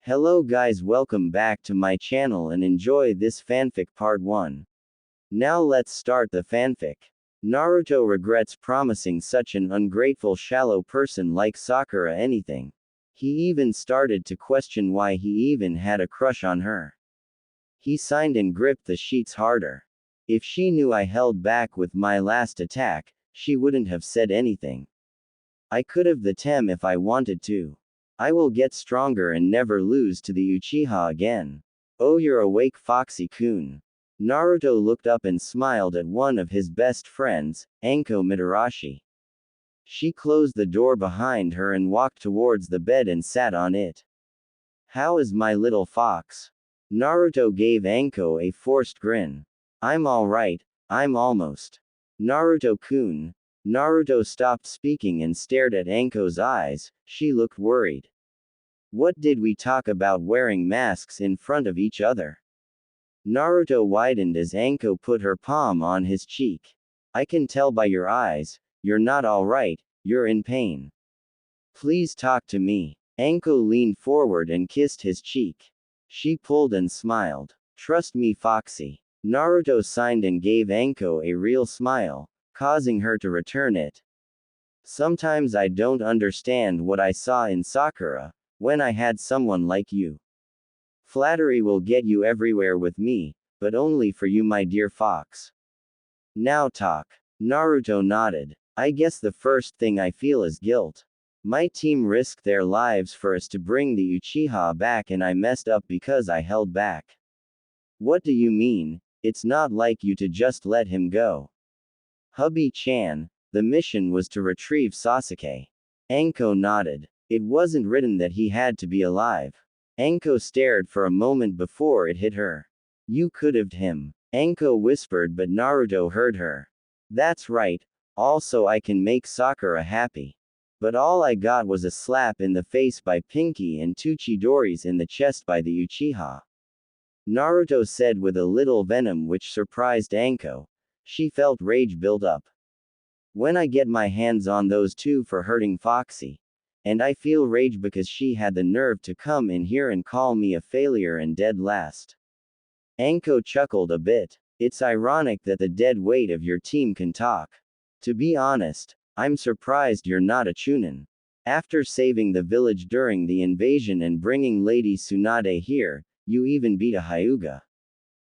Hello guys, welcome back to my channel and enjoy this fanfic part 1. Now let's start the fanfic. Naruto regrets promising such an ungrateful shallow person like Sakura anything. He even started to question why he even had a crush on her. He signed and gripped the sheets harder. If she knew I held back with my last attack, she wouldn't have said anything. I could have the tem if I wanted to. I will get stronger and never lose to the Uchiha again. Oh, you're awake, Foxy-kun. Naruto looked up and smiled at one of his best friends, Anko Mitarashi. She closed the door behind her and walked towards the bed and sat on it. How is my little fox? Naruto gave Anko a forced grin. I'm alright, I'm almost. Naruto-kun. Naruto stopped speaking and stared at Anko's eyes. She looked worried. What did we talk about wearing masks in front of each other? Naruto widened as Anko put her palm on his cheek. I can tell by your eyes, you're not alright, you're in pain. Please talk to me. Anko leaned forward and kissed his cheek. She pulled and smiled. Trust me, Foxy. Naruto signed and gave Anko a real smile, causing her to return it. Sometimes I don't understand what I saw in Sakura, when I had someone like you. Flattery will get you everywhere with me, but only for you, my dear fox. Now talk. Naruto nodded. I guess the first thing I feel is guilt. My team risked their lives for us to bring the Uchiha back and I messed up because I held back. What do you mean? It's not like you to just let him go. Hubby-chan, the mission was to retrieve Sasuke. Anko nodded. It wasn't written that he had to be alive. Anko stared for a moment before it hit her. You could have him. Anko whispered, but Naruto heard her. That's right, also I can make Sakura happy. But all I got was a slap in the face by Pinky and two Chidori's in the chest by the Uchiha. Naruto said with a little venom which surprised Anko. She felt rage build up. When I get my hands on those two for hurting Foxy. And I feel rage because she had the nerve to come in here and call me a failure and dead last. Anko chuckled a bit. It's ironic that the dead weight of your team can talk. To be honest, I'm surprised you're not a Chunin. After saving the village during the invasion and bringing Lady Tsunade here, you even beat a Hyuga.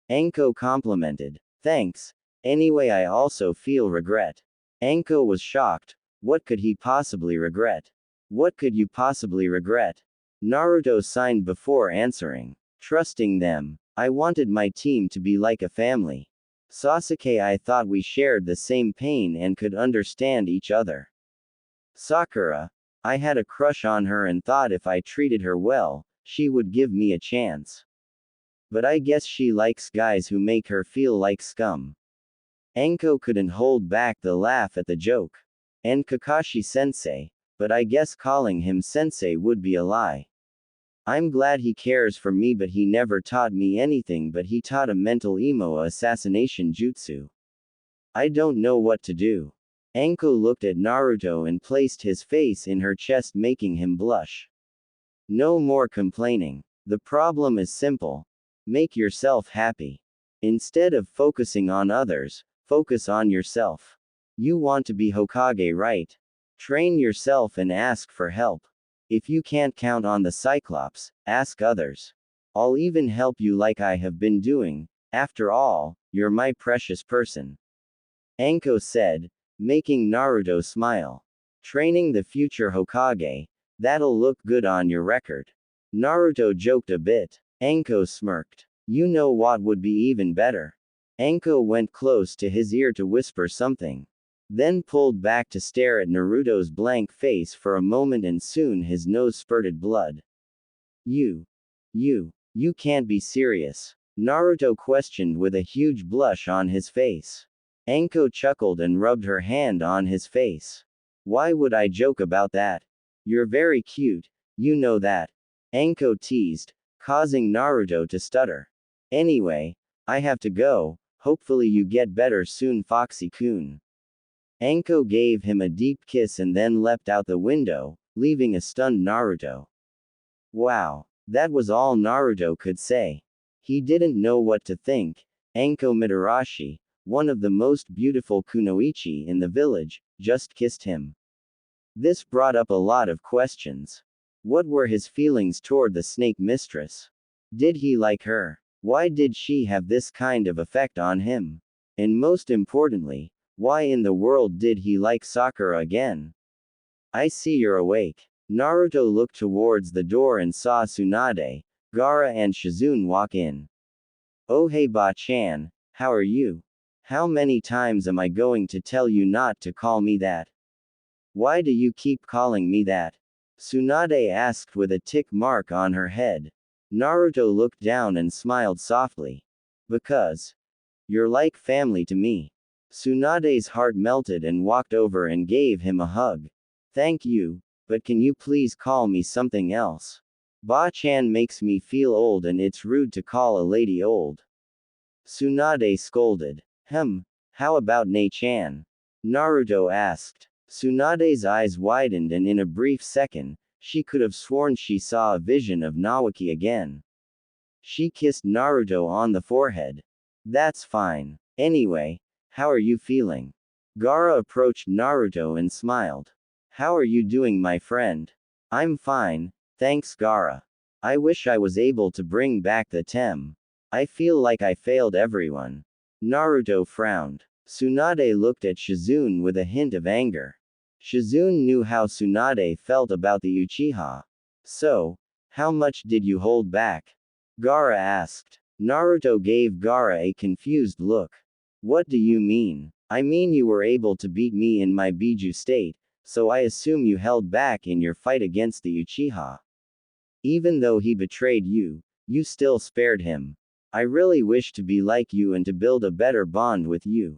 Anko complimented. Thanks. Anyway, I also feel regret. Anko was shocked. What could he possibly regret? What could you possibly regret? Naruto signed before answering. Trusting them. I wanted my team to be like a family. Sasuke, I thought we shared the same pain and could understand each other. Sakura. I had a crush on her and thought if I treated her well, she would give me a chance. But I guess she likes guys who make her feel like scum. Anko couldn't hold back the laugh at the joke. And Kakashi-sensei, but I guess calling him sensei would be a lie. I'm glad he cares for me, but he never taught me anything, but he taught a mental emo assassination jutsu. I don't know what to do. Anko looked at Naruto and placed his face in her chest, making him blush. No more complaining. The problem is simple. Make yourself happy. Instead of focusing on others, focus on yourself. You want to be Hokage, right? Train yourself and ask for help. If you can't count on the Cyclops, ask others. I'll even help you like I have been doing. After all, you're my precious person. Anko said, making Naruto smile. Training the future Hokage, that'll look good on your record. Naruto joked a bit. Anko smirked. You know what would be even better? Anko went close to his ear to whisper something. Then pulled back to stare at Naruto's blank face for a moment and soon his nose spurted blood. You can't be serious. Naruto questioned with a huge blush on his face. Anko chuckled and rubbed her hand on his face. Why would I joke about that? You're very cute, you know that. Anko teased, causing Naruto to stutter. Anyway, I have to go, hopefully you get better soon, Foxy-kun. Anko gave him a deep kiss and then leapt out the window, leaving a stunned Naruto. Wow. That was all Naruto could say. He didn't know what to think. Anko Mitarashi, one of the most beautiful kunoichi in the village, just kissed him. This brought up a lot of questions. What were his feelings toward the snake mistress? Did he like her? Why did she have this kind of effect on him? And most importantly, why in the world did he like Sakura again? I see you're awake. Naruto looked towards the door and saw Tsunade, Gaara and Shizune walk in. Oh hey Ba-chan, how are you? How many times am I going to tell you not to call me that? Why do you keep calling me that? Tsunade asked with a tick mark on her head. Naruto looked down and smiled softly. Because you're like family to me. Tsunade's heart melted and walked over and gave him a hug. Thank you, but can you please call me something else? Ba-chan makes me feel old and it's rude to call a lady old. Tsunade scolded. How about Ne-chan? Naruto asked. Tsunade's eyes widened and in a brief second, she could have sworn she saw a vision of Nawaki again. She kissed Naruto on the forehead. That's fine. Anyway, how are you feeling? Gaara approached Naruto and smiled. How are you doing, my friend? I'm fine, thanks Gaara. I wish I was able to bring back the Tem. I feel like I failed everyone. Naruto frowned. Tsunade looked at Shizune with a hint of anger. Shizune knew how Tsunade felt about the Uchiha. So, how much did you hold back? Gaara asked. Naruto gave Gaara a confused look. What do you mean? I mean you were able to beat me in my Biju state, so I assume you held back in your fight against the Uchiha. Even though he betrayed you, you still spared him. I really wish to be like you and to build a better bond with you.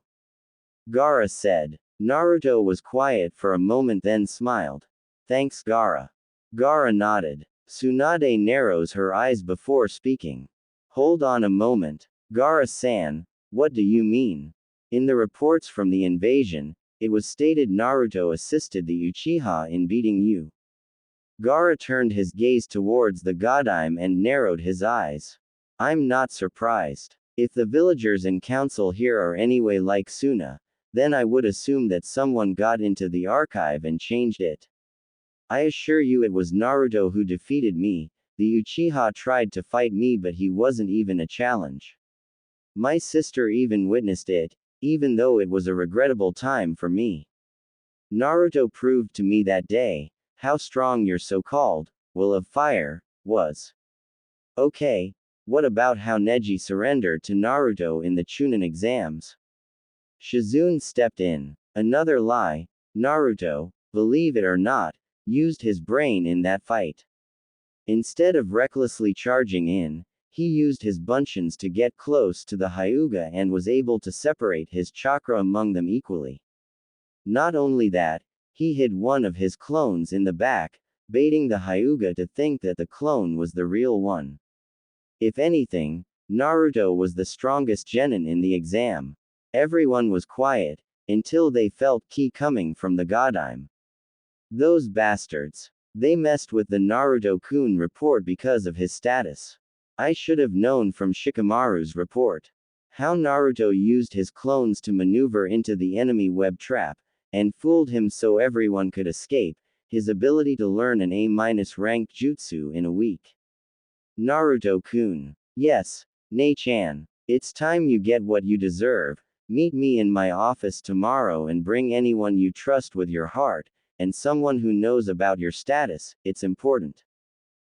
Gaara said. Naruto was quiet for a moment then smiled. Thanks Gaara. Gaara nodded. Tsunade narrows her eyes before speaking. Hold on a moment. Gaara-san, what do you mean? In the reports from the invasion, it was stated Naruto assisted the Uchiha in beating you. Gaara turned his gaze towards the Godime and narrowed his eyes. I'm not surprised. If the villagers in council here are anyway like Suna, then I would assume that someone got into the archive and changed it. I assure you it was Naruto who defeated me. The Uchiha tried to fight me but he wasn't even a challenge. My sister even witnessed it, even though it was a regrettable time for me. Naruto proved to me that day, how strong your so-called will of fire was. Okay, what about how Neji surrendered to Naruto in the Chunin exams? Shizune stepped in. Another lie. Naruto, believe it or not, used his brain in that fight. Instead of recklessly charging in, he used his bunchins to get close to the Hyuga and was able to separate his chakra among them equally. Not only that, he hid one of his clones in the back, baiting the Hyuga to think that the clone was the real one. If anything, Naruto was the strongest genin in the exam. Everyone was quiet, until they felt ki coming from the Godime. Those bastards. They messed with the Naruto-kun report because of his status. I should have known from Shikamaru's report. How Naruto used his clones to maneuver into the enemy web trap, and fooled him so everyone could escape, his ability to learn an A-ranked jutsu in a week. Naruto-kun. Yes, Ne-chan. It's time you get what you deserve. Meet me in my office tomorrow and bring anyone you trust with your heart, and someone who knows about your status, it's important.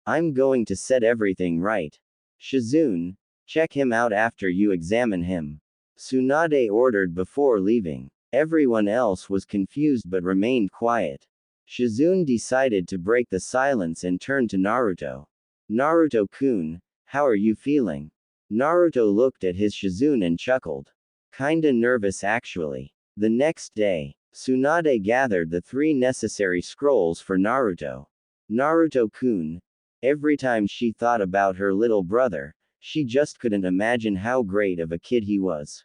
I'm going to set everything right. Shizune, check him out after you examine him. Tsunade ordered before leaving. Everyone else was confused but remained quiet. Shizune decided to break the silence and turned to Naruto. Naruto-kun, how are you feeling? Naruto looked at his Shizune and chuckled. Kinda nervous actually. The next day, Tsunade gathered the 3 necessary scrolls for Naruto. Naruto-kun. Every time she thought about her little brother, she just couldn't imagine how great of a kid he was.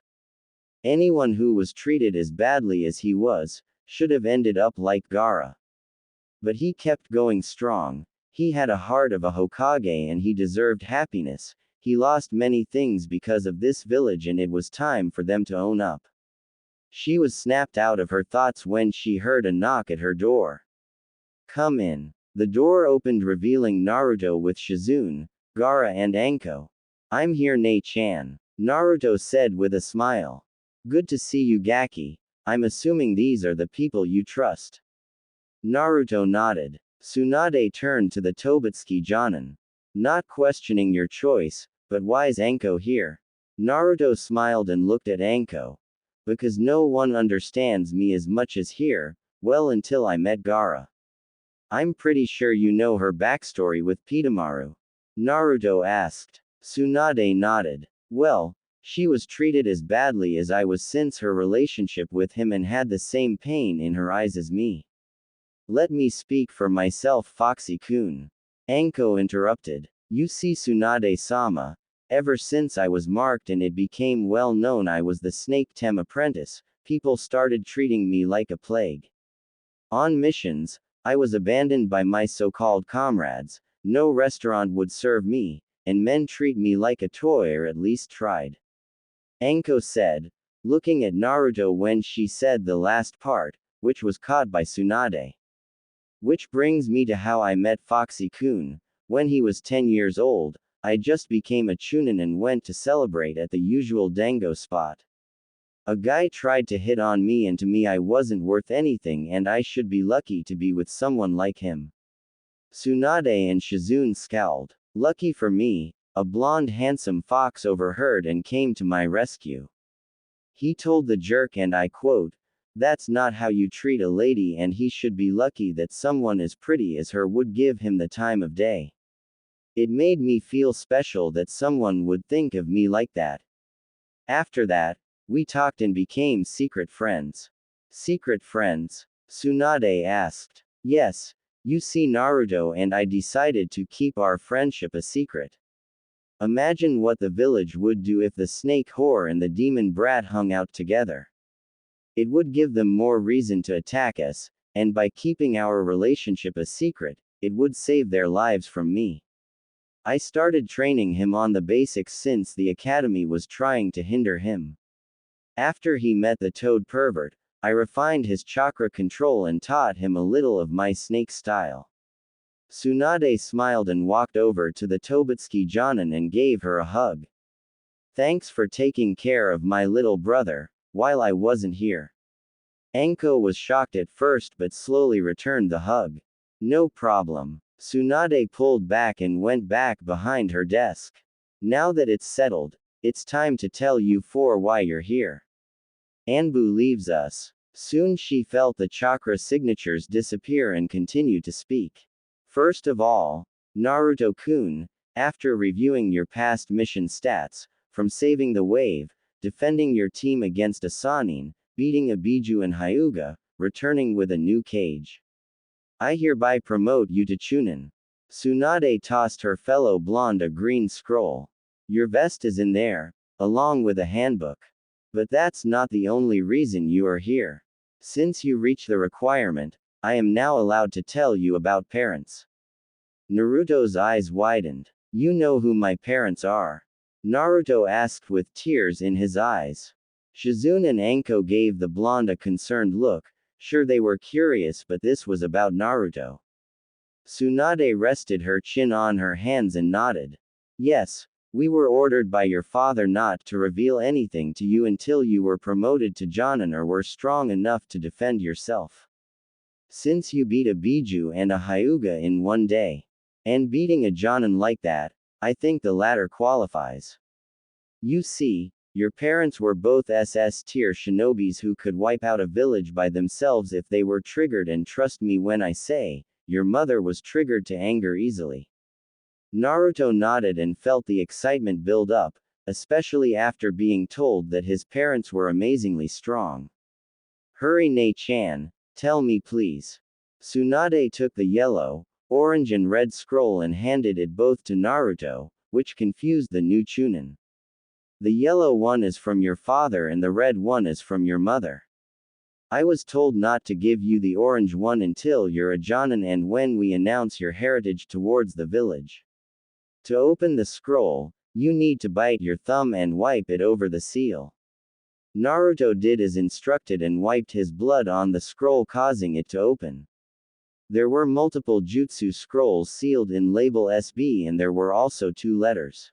Anyone who was treated as badly as he was, should have ended up like Gaara. But he kept going strong. He had a heart of a Hokage and he deserved happiness. He lost many things because of this village and it was time for them to own up. She was snapped out of her thoughts when she heard a knock at her door. Come in. The door opened revealing Naruto with Shizune, Gaara and Anko. I'm here Nei-chan, Naruto said with a smile. Good to see you Gaki. I'm assuming these are the people you trust. Naruto nodded. Tsunade turned to the Tobutsuki Jonin. Not questioning your choice, but why's Anko here? Naruto smiled and looked at Anko. Because no one understands me as much as here, well until I met Gaara. I'm pretty sure you know her backstory with Pitamaru. Naruto asked. Tsunade nodded. Well, she was treated as badly as I was since her relationship with him and had the same pain in her eyes as me. Let me speak for myself Foxy-kun. Anko interrupted. You see Tsunade-sama, ever since I was marked and it became well known I was the Snake Tem apprentice, people started treating me like a plague. On missions, I was abandoned by my so-called comrades, no restaurant would serve me, and men treat me like a toy or at least tried. Anko said, looking at Naruto when she said the last part, which was caught by Tsunade. Which brings me to how I met Foxy-kun. When he was 10 years old, I just became a chunin and went to celebrate at the usual dango spot. A guy tried to hit on me and to me I wasn't worth anything and I should be lucky to be with someone like him. Tsunade and Shizune scowled. Lucky for me, a blonde handsome fox overheard and came to my rescue. He told the jerk and I quote, "That's not how you treat a lady and he should be lucky that someone as pretty as her would give him the time of day." It made me feel special that someone would think of me like that. After that, we talked and became secret friends. Secret friends? Tsunade asked. Yes, you see Naruto and I decided to keep our friendship a secret. Imagine what the village would do if the snake whore and the demon brat hung out together. It would give them more reason to attack us, and by keeping our relationship a secret, it would save their lives from me. I started training him on the basics since the academy was trying to hinder him. After he met the toad pervert, I refined his chakra control and taught him a little of my snake style. Tsunade smiled and walked over to the Tobutsuki Jonin and gave her a hug. Thanks for taking care of my little brother, while I wasn't here. Anko was shocked at first but slowly returned the hug. No problem. Tsunade pulled back and went back behind her desk. Now that it's settled, it's time to tell you four why you're here. Anbu leaves us. Soon she felt the chakra signatures disappear and continued to speak. First of all, Naruto-kun, after reviewing your past mission stats, from saving the wave, defending your team against a Sannin, beating a Biju and Hyuga, returning with a new cage. I hereby promote you to Chunin. Tsunade tossed her fellow blonde a green scroll. Your vest is in there, along with a handbook. But that's not the only reason you are here. Since you reach the requirement, I am now allowed to tell you about parents. Naruto's eyes widened. You know who my parents are? Naruto asked with tears in his eyes. Shizune and Anko gave the blonde a concerned look. Sure they were curious but this was about Naruto. Tsunade rested her chin on her hands and nodded. Yes, we were ordered by your father not to reveal anything to you until you were promoted to Jonin or were strong enough to defend yourself. Since you beat a Biju and a Hyuga in one day, and beating a Jonin like that, I think the latter qualifies. You see, your parents were both SS-tier shinobis who could wipe out a village by themselves if they were triggered and trust me when I say, your mother was triggered to anger easily. Naruto nodded and felt the excitement build up, especially after being told that his parents were amazingly strong. Hurry Nei-chan, tell me please. Tsunade took the yellow, orange and red scroll and handed it both to Naruto, which confused the new Chunin. The yellow one is from your father and the red one is from your mother. I was told not to give you the orange one until you're a Jonin and when we announce your heritage towards the village. To open the scroll, you need to bite your thumb and wipe it over the seal. Naruto did as instructed and wiped his blood on the scroll, causing it to open. There were multiple jutsu scrolls sealed in label SB and there were also 2 letters.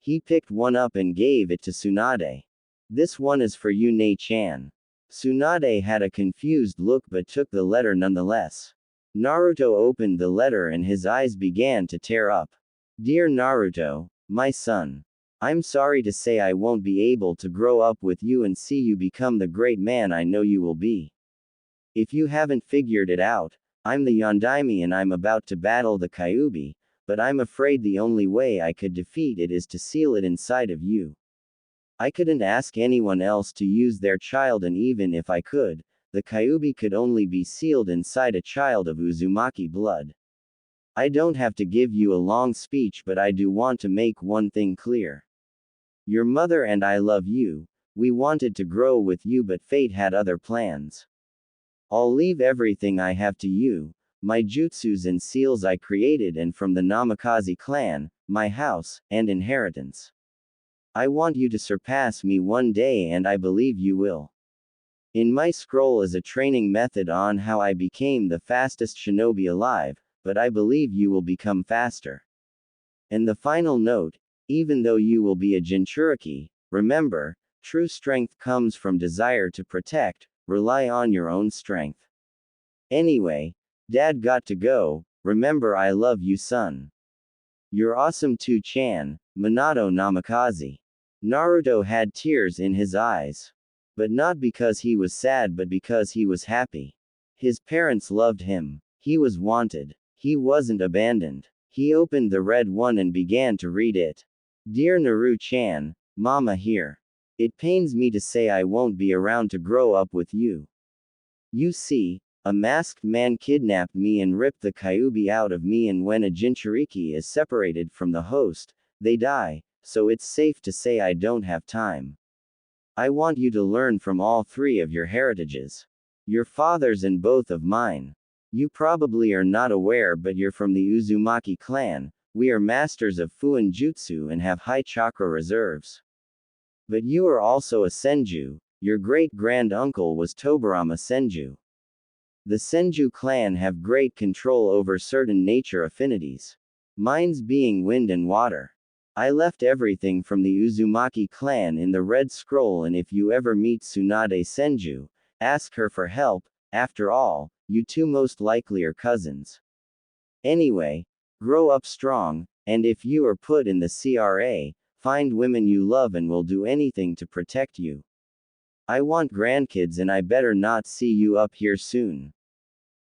He picked one up and gave it to Tsunade. This one is for you, Nei-chan. Tsunade had a confused look but took the letter nonetheless. Naruto opened the letter and his eyes began to tear up. Dear Naruto, my son. I'm sorry to say I won't be able to grow up with you and see you become the great man I know you will be. If you haven't figured it out, I'm the Yondaime and I'm about to battle the Kyuubi, but I'm afraid the only way I could defeat it is to seal it inside of you. I couldn't ask anyone else to use their child, and even if I could, the Kyuubi could only be sealed inside a child of Uzumaki blood. I don't have to give you a long speech, but I do want to make one thing clear. Your mother and I love you, we wanted to grow with you but fate had other plans. I'll leave everything I have to you, my jutsus and seals I created and from the Namikaze clan, my house, and inheritance. I want you to surpass me one day and I believe you will. In my scroll is a training method on how I became the fastest shinobi alive, but I believe you will become faster. And the final note, even though you will be a Jinchuriki, remember, true strength comes from desire to protect, rely on your own strength. Anyway, Dad got to go, remember I love you son. You're awesome too, Chan, Minato Namikaze. Naruto had tears in his eyes. But not because he was sad but because he was happy. His parents loved him. He was wanted. He wasn't abandoned. He opened the red one and began to read it. Dear Naru-chan, Mama here. It pains me to say I won't be around to grow up with you. You see, a masked man kidnapped me and ripped the Kyuubi out of me, and when a Jinchuriki is separated from the host, they die, so it's safe to say I don't have time. I want you to learn from all 3 of your heritages. Your father's and both of mine. You probably are not aware but you're from the Uzumaki clan, we are masters of Fuin Jutsu and have high chakra reserves. But you are also a Senju, your great-grand-uncle was Tobarama Senju. The Senju clan have great control over certain nature affinities. Mine's being wind and water. I left everything from the Uzumaki clan in the red scroll, and if you ever meet Tsunade Senju, ask her for help, after all, you 2 most likely are cousins. Anyway, grow up strong, and if you are put in the CRA, find women you love and will do anything to protect you. I want grandkids and I better not see you up here soon.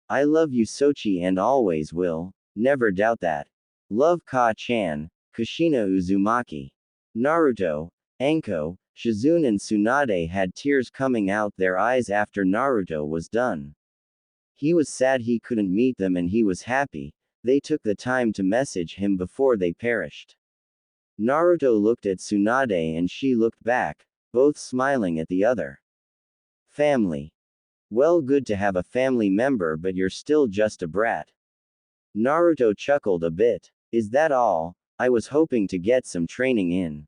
I love you Sochi and always will, never doubt that. Love Ka-chan, Kushina Uzumaki. Naruto, Anko, Shizune and Tsunade had tears coming out their eyes after Naruto was done. He was sad he couldn't meet them and he was happy, they took the time to message him before they perished. Naruto looked at Tsunade and she looked back, both smiling at the other. Family. Well, good to have a family member, but you're still just a brat. Naruto chuckled a bit. Is that all? I was hoping to get some training in.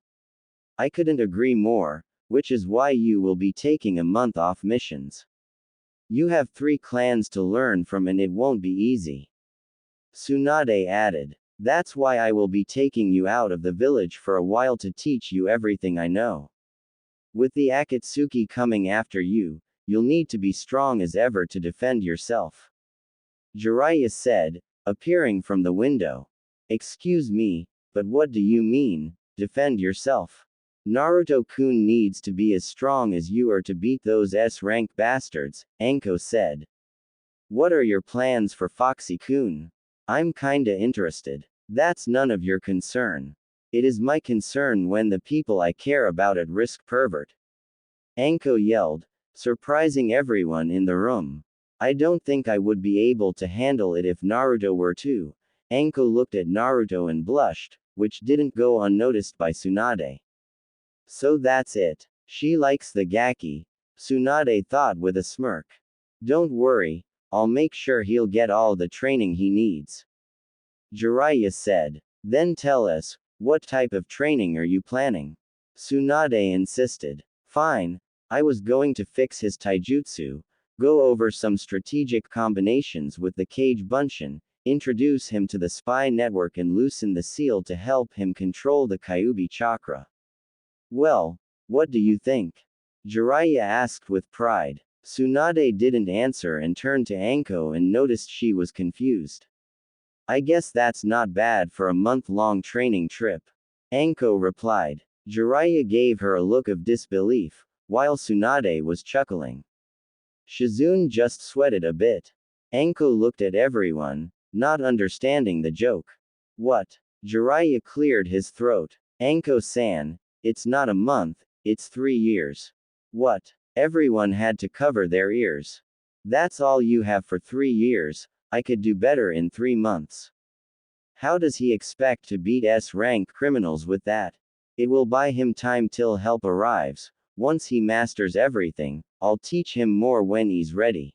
I couldn't agree more, which is why you will be taking a month off missions. You have 3 clans to learn from and it won't be easy. Tsunade added. That's why I will be taking you out of the village for a while to teach you everything I know. With the Akatsuki coming after you, you'll need to be strong as ever to defend yourself. Jiraiya said, appearing from the window. Excuse me, but what do you mean, defend yourself? Naruto-kun needs to be as strong as you are to beat those S-rank bastards, Anko said. What are your plans for Foxy-kun? I'm kinda interested. That's none of your concern. It is my concern when the people I care about at risk pervert. Anko yelled, surprising everyone in the room. I don't think I would be able to handle it if Naruto were to. Anko looked at Naruto and blushed, which didn't go unnoticed by Tsunade. So that's it. She likes the Gaki. Tsunade thought with a smirk. Don't worry, I'll make sure he'll get all the training he needs. Jiraiya said. Then tell us, what type of training are you planning? Tsunade insisted. Fine, I was going to fix his taijutsu, go over some strategic combinations with the Cage Bunshin, introduce him to the spy network and loosen the seal to help him control the Kyuubi chakra. Well, what do you think? Jiraiya asked with pride. Tsunade didn't answer and turned to Anko and noticed she was confused. I guess that's not bad for a month-long training trip. Anko replied. Jiraiya gave her a look of disbelief, while Tsunade was chuckling. Shizune just sweated a bit. Anko looked at everyone, not understanding the joke. What? Jiraiya cleared his throat. Anko-san, it's not a month, it's 3 years. What? Everyone had to cover their ears. That's all you have for 3 years, I could do better in 3 months. How does he expect to beat S-rank criminals with that? It will buy him time till help arrives. Once he masters everything, I'll teach him more when he's ready.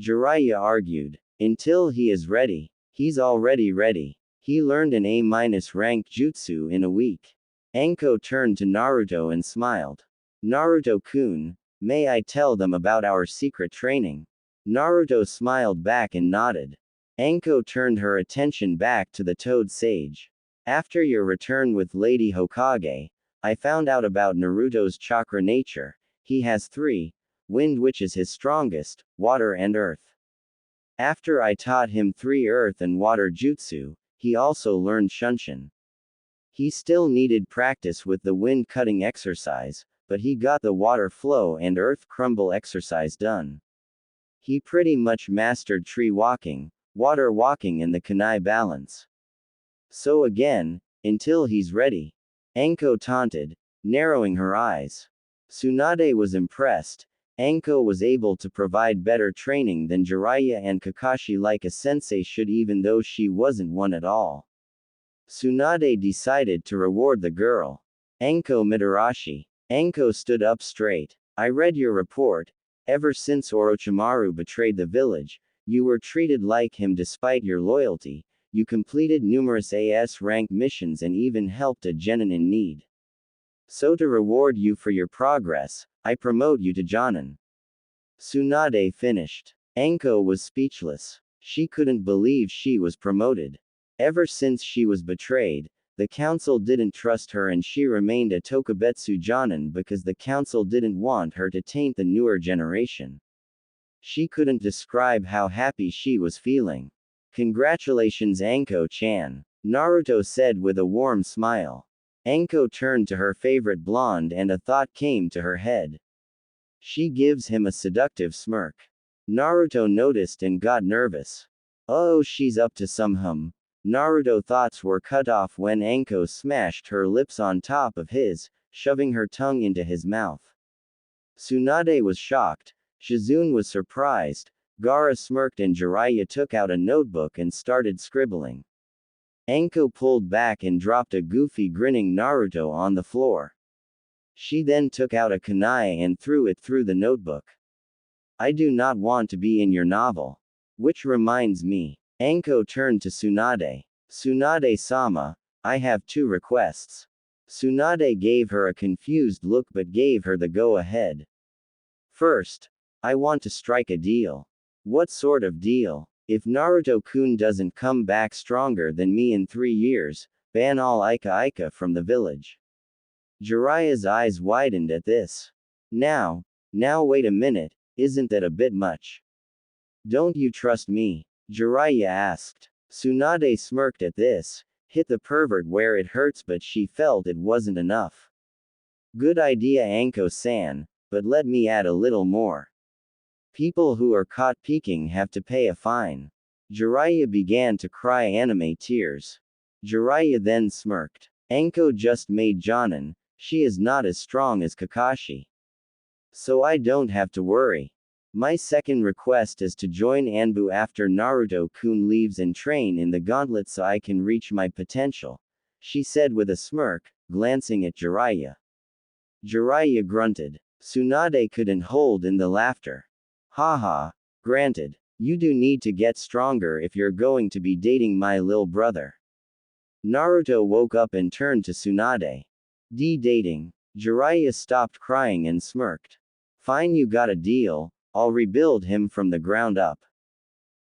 Jiraiya argued. Until he is ready. He's already ready. He learned an A-rank jutsu in a week. Anko turned to Naruto and smiled. Naruto-kun, may I tell them about our secret training? Naruto smiled back and nodded. Anko turned her attention back to the Toad Sage. After your return with Lady Hokage, I found out about Naruto's chakra nature. He has 3, wind which is his strongest, water and earth. After I taught him 3 earth and water jutsu, he also learned Shunshin. He still needed practice with the wind cutting exercise, but he got the water flow and earth crumble exercise done. He pretty much mastered tree walking, water walking and the kunai balance. So again, until he's ready. Anko taunted, narrowing her eyes. Tsunade was impressed. Anko was able to provide better training than Jiraiya and Kakashi like a sensei should even though she wasn't one at all. Tsunade decided to reward the girl. Anko Mitarashi. Anko stood up straight. I read your report. Ever since Orochimaru betrayed the village, you were treated like him despite your loyalty. You completed numerous AS-rank missions and even helped a genin in need. So to reward you for your progress, I promote you to Jonin. Tsunade finished. Anko was speechless. She couldn't believe she was promoted. Ever since she was betrayed, the council didn't trust her and she remained a Tokubetsu Jonin because the council didn't want her to taint the newer generation. She couldn't describe how happy she was feeling. Congratulations Anko-chan, Naruto said with a warm smile. Anko turned to her favorite blonde and a thought came to her head. She gives him a seductive smirk. Naruto noticed and got nervous. Oh, she's up to some hum. Naruto's thoughts were cut off when Anko smashed her lips on top of his, shoving her tongue into his mouth. Tsunade was shocked. Shizune was surprised. Gaara smirked and Jiraiya took out a notebook and started scribbling. Anko pulled back and dropped a goofy grinning Naruto on the floor. She then took out a kunai and threw it through the notebook. I do not want to be in your novel. Which reminds me. Anko turned to Tsunade. Tsunade-sama, I have 2 requests. Tsunade gave her a confused look but gave her the go-ahead. First, I want to strike a deal. What sort of deal? If Naruto-kun doesn't come back stronger than me in 3 years, ban all Ika from the village. Jiraiya's eyes widened at this. Now wait a minute, isn't that a bit much? Don't you trust me? Jiraiya asked. Tsunade smirked at this, hit the pervert where it hurts but she felt it wasn't enough. Good idea Anko-san, but let me add a little more. People who are caught peeking have to pay a fine. Jiraiya began to cry anime tears. Jiraiya then smirked. Anko just made Jonin, she is not as strong as Kakashi. So I don't have to worry. My second request is to join Anbu after Naruto-kun leaves and train in the gauntlet so I can reach my potential, she said with a smirk, glancing at Jiraiya. Jiraiya grunted. Tsunade couldn't hold in the laughter. Haha, granted. You do need to get stronger if you're going to be dating my lil brother. Naruto woke up and turned to Tsunade. Dating. Jiraiya stopped crying and smirked. Fine, you got a deal, I'll rebuild him from the ground up.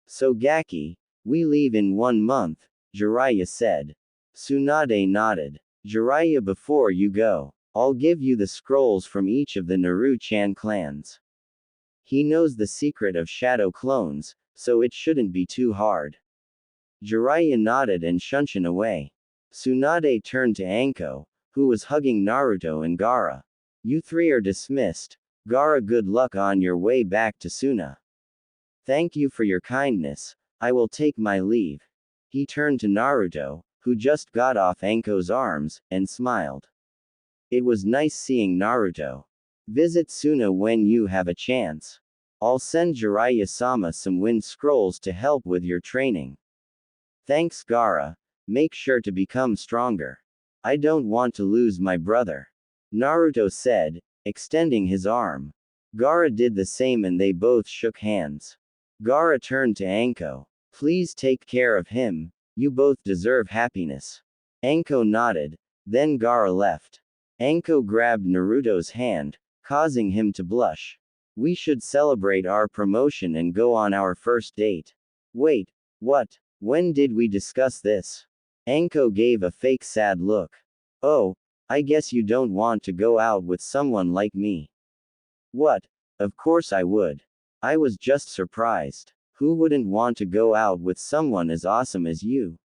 So Gaki, we leave in 1 month, Jiraiya said. Tsunade nodded. Jiraiya, before you go, I'll give you the scrolls from each of the Naru-chan clans. He knows the secret of shadow clones, so it shouldn't be too hard. Jiraiya nodded and shunshin away. Tsunade turned to Anko, who was hugging Naruto and Gaara. You three are dismissed. Gaara, good luck on your way back to Suna. Thank you for your kindness, I will take my leave. He turned to Naruto, who just got off Anko's arms, and smiled. It was nice seeing Naruto. Visit Suna when you have a chance. I'll send Jiraiya-sama some wind scrolls to help with your training. Thanks, Gaara. Make sure to become stronger. I don't want to lose my brother. Naruto said, extending his arm. Gaara did the same and they both shook hands. Gaara turned to Anko. Please take care of him, you both deserve happiness. Anko nodded, then Gaara left. Anko grabbed Naruto's hand, causing him to blush. We should celebrate our promotion and go on our first date. Wait, what? When did we discuss this? Anko gave a fake sad look. Oh, I guess you don't want to go out with someone like me. What? Of course I would. I was just surprised. Who wouldn't want to go out with someone as awesome as you?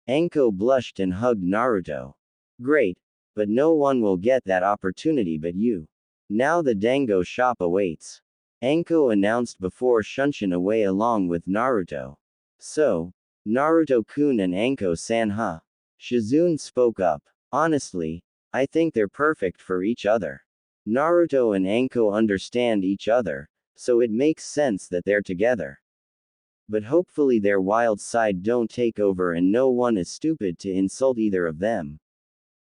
Anko blushed and hugged Naruto. Great, but no one will get that opportunity but you. Now the dango shop awaits. Anko announced before shunshin away along with Naruto. So, Naruto-kun and Anko-san, huh? Shizune spoke up. Honestly, I think they're perfect for each other. Naruto and Anko understand each other, so it makes sense that they're together. But hopefully their wild side don't take over and no one is stupid to insult either of them.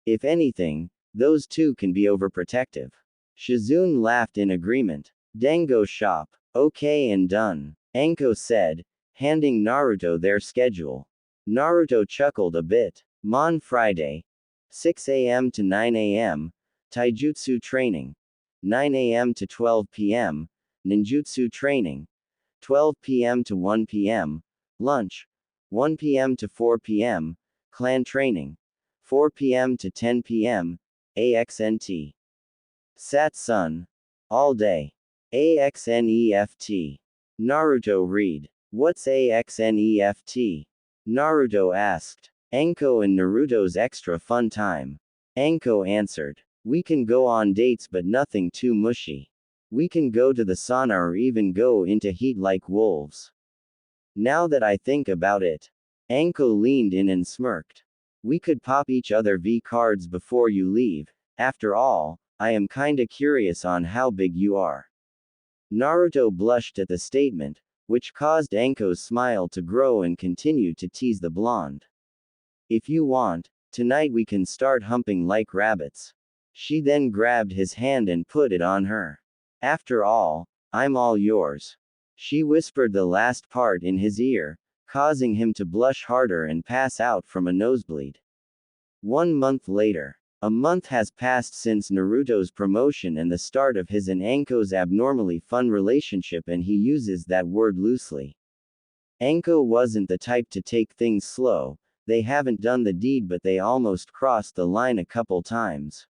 If anything, those two can be overprotective. Shizune laughed in agreement. Dango shop. Okay and done. Anko said, handing Naruto their schedule. Naruto chuckled a bit. Mon Friday. 6 a.m. to 9 a.m. Taijutsu training. 9 a.m. to 12 p.m. Ninjutsu training. 12 p.m. to 1 p.m. Lunch. 1 p.m. to 4 p.m. Clan training. 4 p.m. to 10 p.m. AXNT. Satsun. All day. AXNEFT. Naruto read. What's AXNEFT? Naruto asked. Anko and Naruto's extra fun time. Anko answered. We can go on dates but nothing too mushy. We can go to the sauna or even go into heat like wolves. Now that I think about it. Anko leaned in and smirked. We could pop each other V cards before you leave. After all, I am kinda curious on how big you are. Naruto blushed at the statement, which caused Anko's smile to grow and continued to tease the blonde. If you want, tonight we can start humping like rabbits. She then grabbed his hand and put it on her. After all, I'm all yours. She whispered the last part in his ear, causing him to blush harder and pass out from a nosebleed. 1 month later. A month has passed since Naruto's promotion and the start of his and Anko's abnormally fun relationship, and he uses that word loosely. Anko wasn't the type to take things slow. They haven't done the deed but they almost crossed the line a couple times.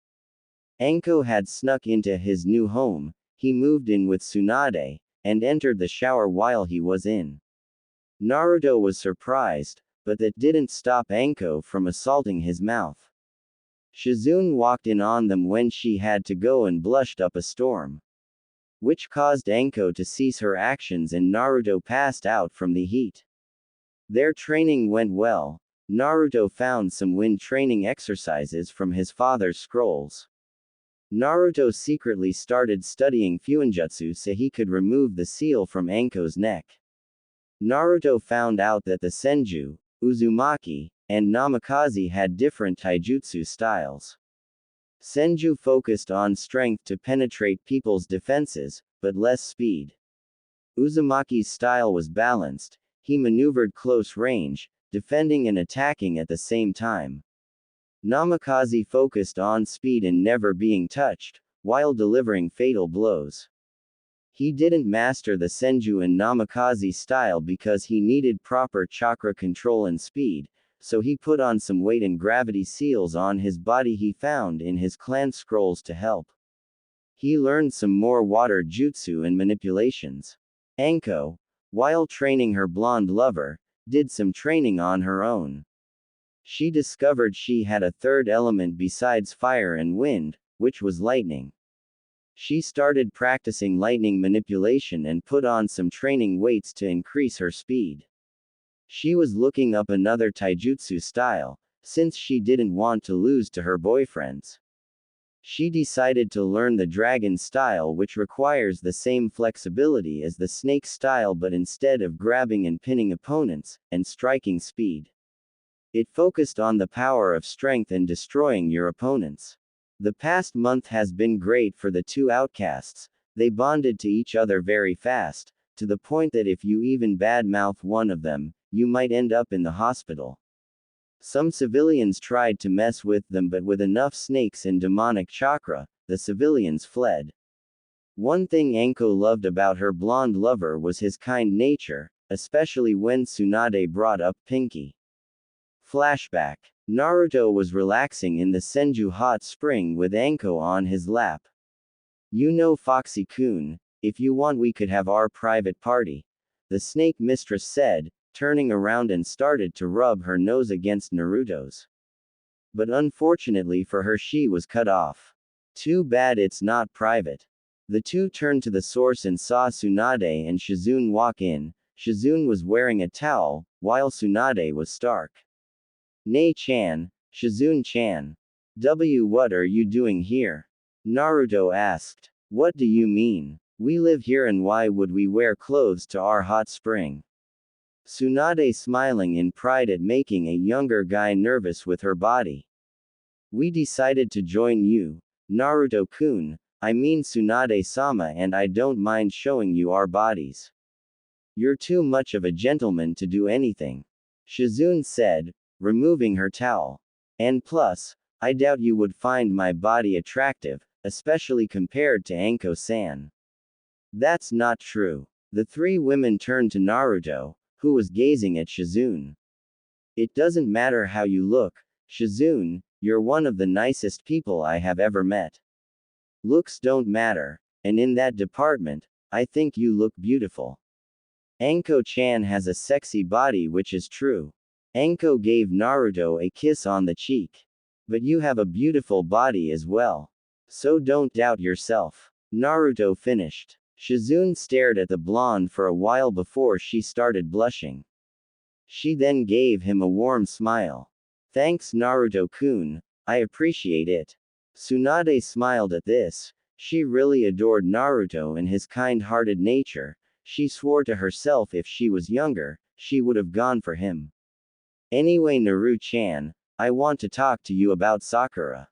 Anko had snuck into his new home, he moved in with Tsunade, and entered the shower while he was in. Naruto was surprised, but that didn't stop Anko from assaulting his mouth. Shizune walked in on them when she had to go and blushed up a storm. Which caused Anko to cease her actions and Naruto passed out from the heat. Their training went well. Naruto found some wind training exercises from his father's scrolls. Naruto secretly started studying Fuinjutsu so he could remove the seal from Anko's neck. Naruto found out that the Senju, Uzumaki, and Namikaze had different taijutsu styles. Senju focused on strength to penetrate people's defenses, but less speed. Uzumaki's style was balanced, he maneuvered close range, defending and attacking at the same time. Namikaze focused on speed and never being touched, while delivering fatal blows. He didn't master the Senju and Namikaze style because he needed proper chakra control and speed, so he put on some weight and gravity seals on his body he found in his clan scrolls to help. He learned some more water jutsu and manipulations. Anko, while training her blonde lover, did some training on her own. She discovered she had a third element besides fire and wind, which was lightning. She started practicing lightning manipulation and put on some training weights to increase her speed. She was looking up another taijutsu style, since she didn't want to lose to her boyfriends. She decided to learn the dragon style, which requires the same flexibility as the snake style, but instead of grabbing and pinning opponents, and striking speed. It focused on the power of strength and destroying your opponents. The past month has been great for the two outcasts. They bonded to each other very fast, to the point that if you even badmouth one of them, you might end up in the hospital. Some civilians tried to mess with them, but with enough snakes and demonic chakra, the civilians fled. One thing Anko loved about her blonde lover was his kind nature, especially when Tsunade brought up Pinky. Flashback. Naruto was relaxing in the Senju hot spring with Anko on his lap. "You know, Foxy-kun, if you want we could have our private party," the snake mistress said, turning around and started to rub her nose against Naruto's. But unfortunately for her, she was cut off. "Too bad it's not private." The two turned to the source and saw Tsunade and Shizune walk in. Shizune was wearing a towel, while Tsunade was stark. "Nei-chan, Shizune-chan. What are you doing here?" Naruto asked. "What do you mean? We live here and why would we wear clothes to our hot spring?" Tsunade smiling in pride at making a younger guy nervous with her body. "We decided to join you, Naruto-kun, I mean Tsunade-sama, and I don't mind showing you our bodies. You're too much of a gentleman to do anything," Shizune said, removing her towel. "And plus, I doubt you would find my body attractive, especially compared to Anko-san." "That's not true." The three women turned to Naruto, who was gazing at Shizune. "It doesn't matter how you look, Shizune, you're one of the nicest people I have ever met. Looks don't matter, and in that department, I think you look beautiful. Anko-chan has a sexy body, which is true." Anko gave Naruto a kiss on the cheek. "But you have a beautiful body as well. So don't doubt yourself." Naruto finished. Shizune stared at the blonde for a while before she started blushing. She then gave him a warm smile. "Thanks, Naruto-kun, I appreciate it." Tsunade smiled at this. She really adored Naruto and his kind-hearted nature. She swore to herself if she was younger, she would have gone for him. "Anyway, Naru-chan, I want to talk to you about Sakura."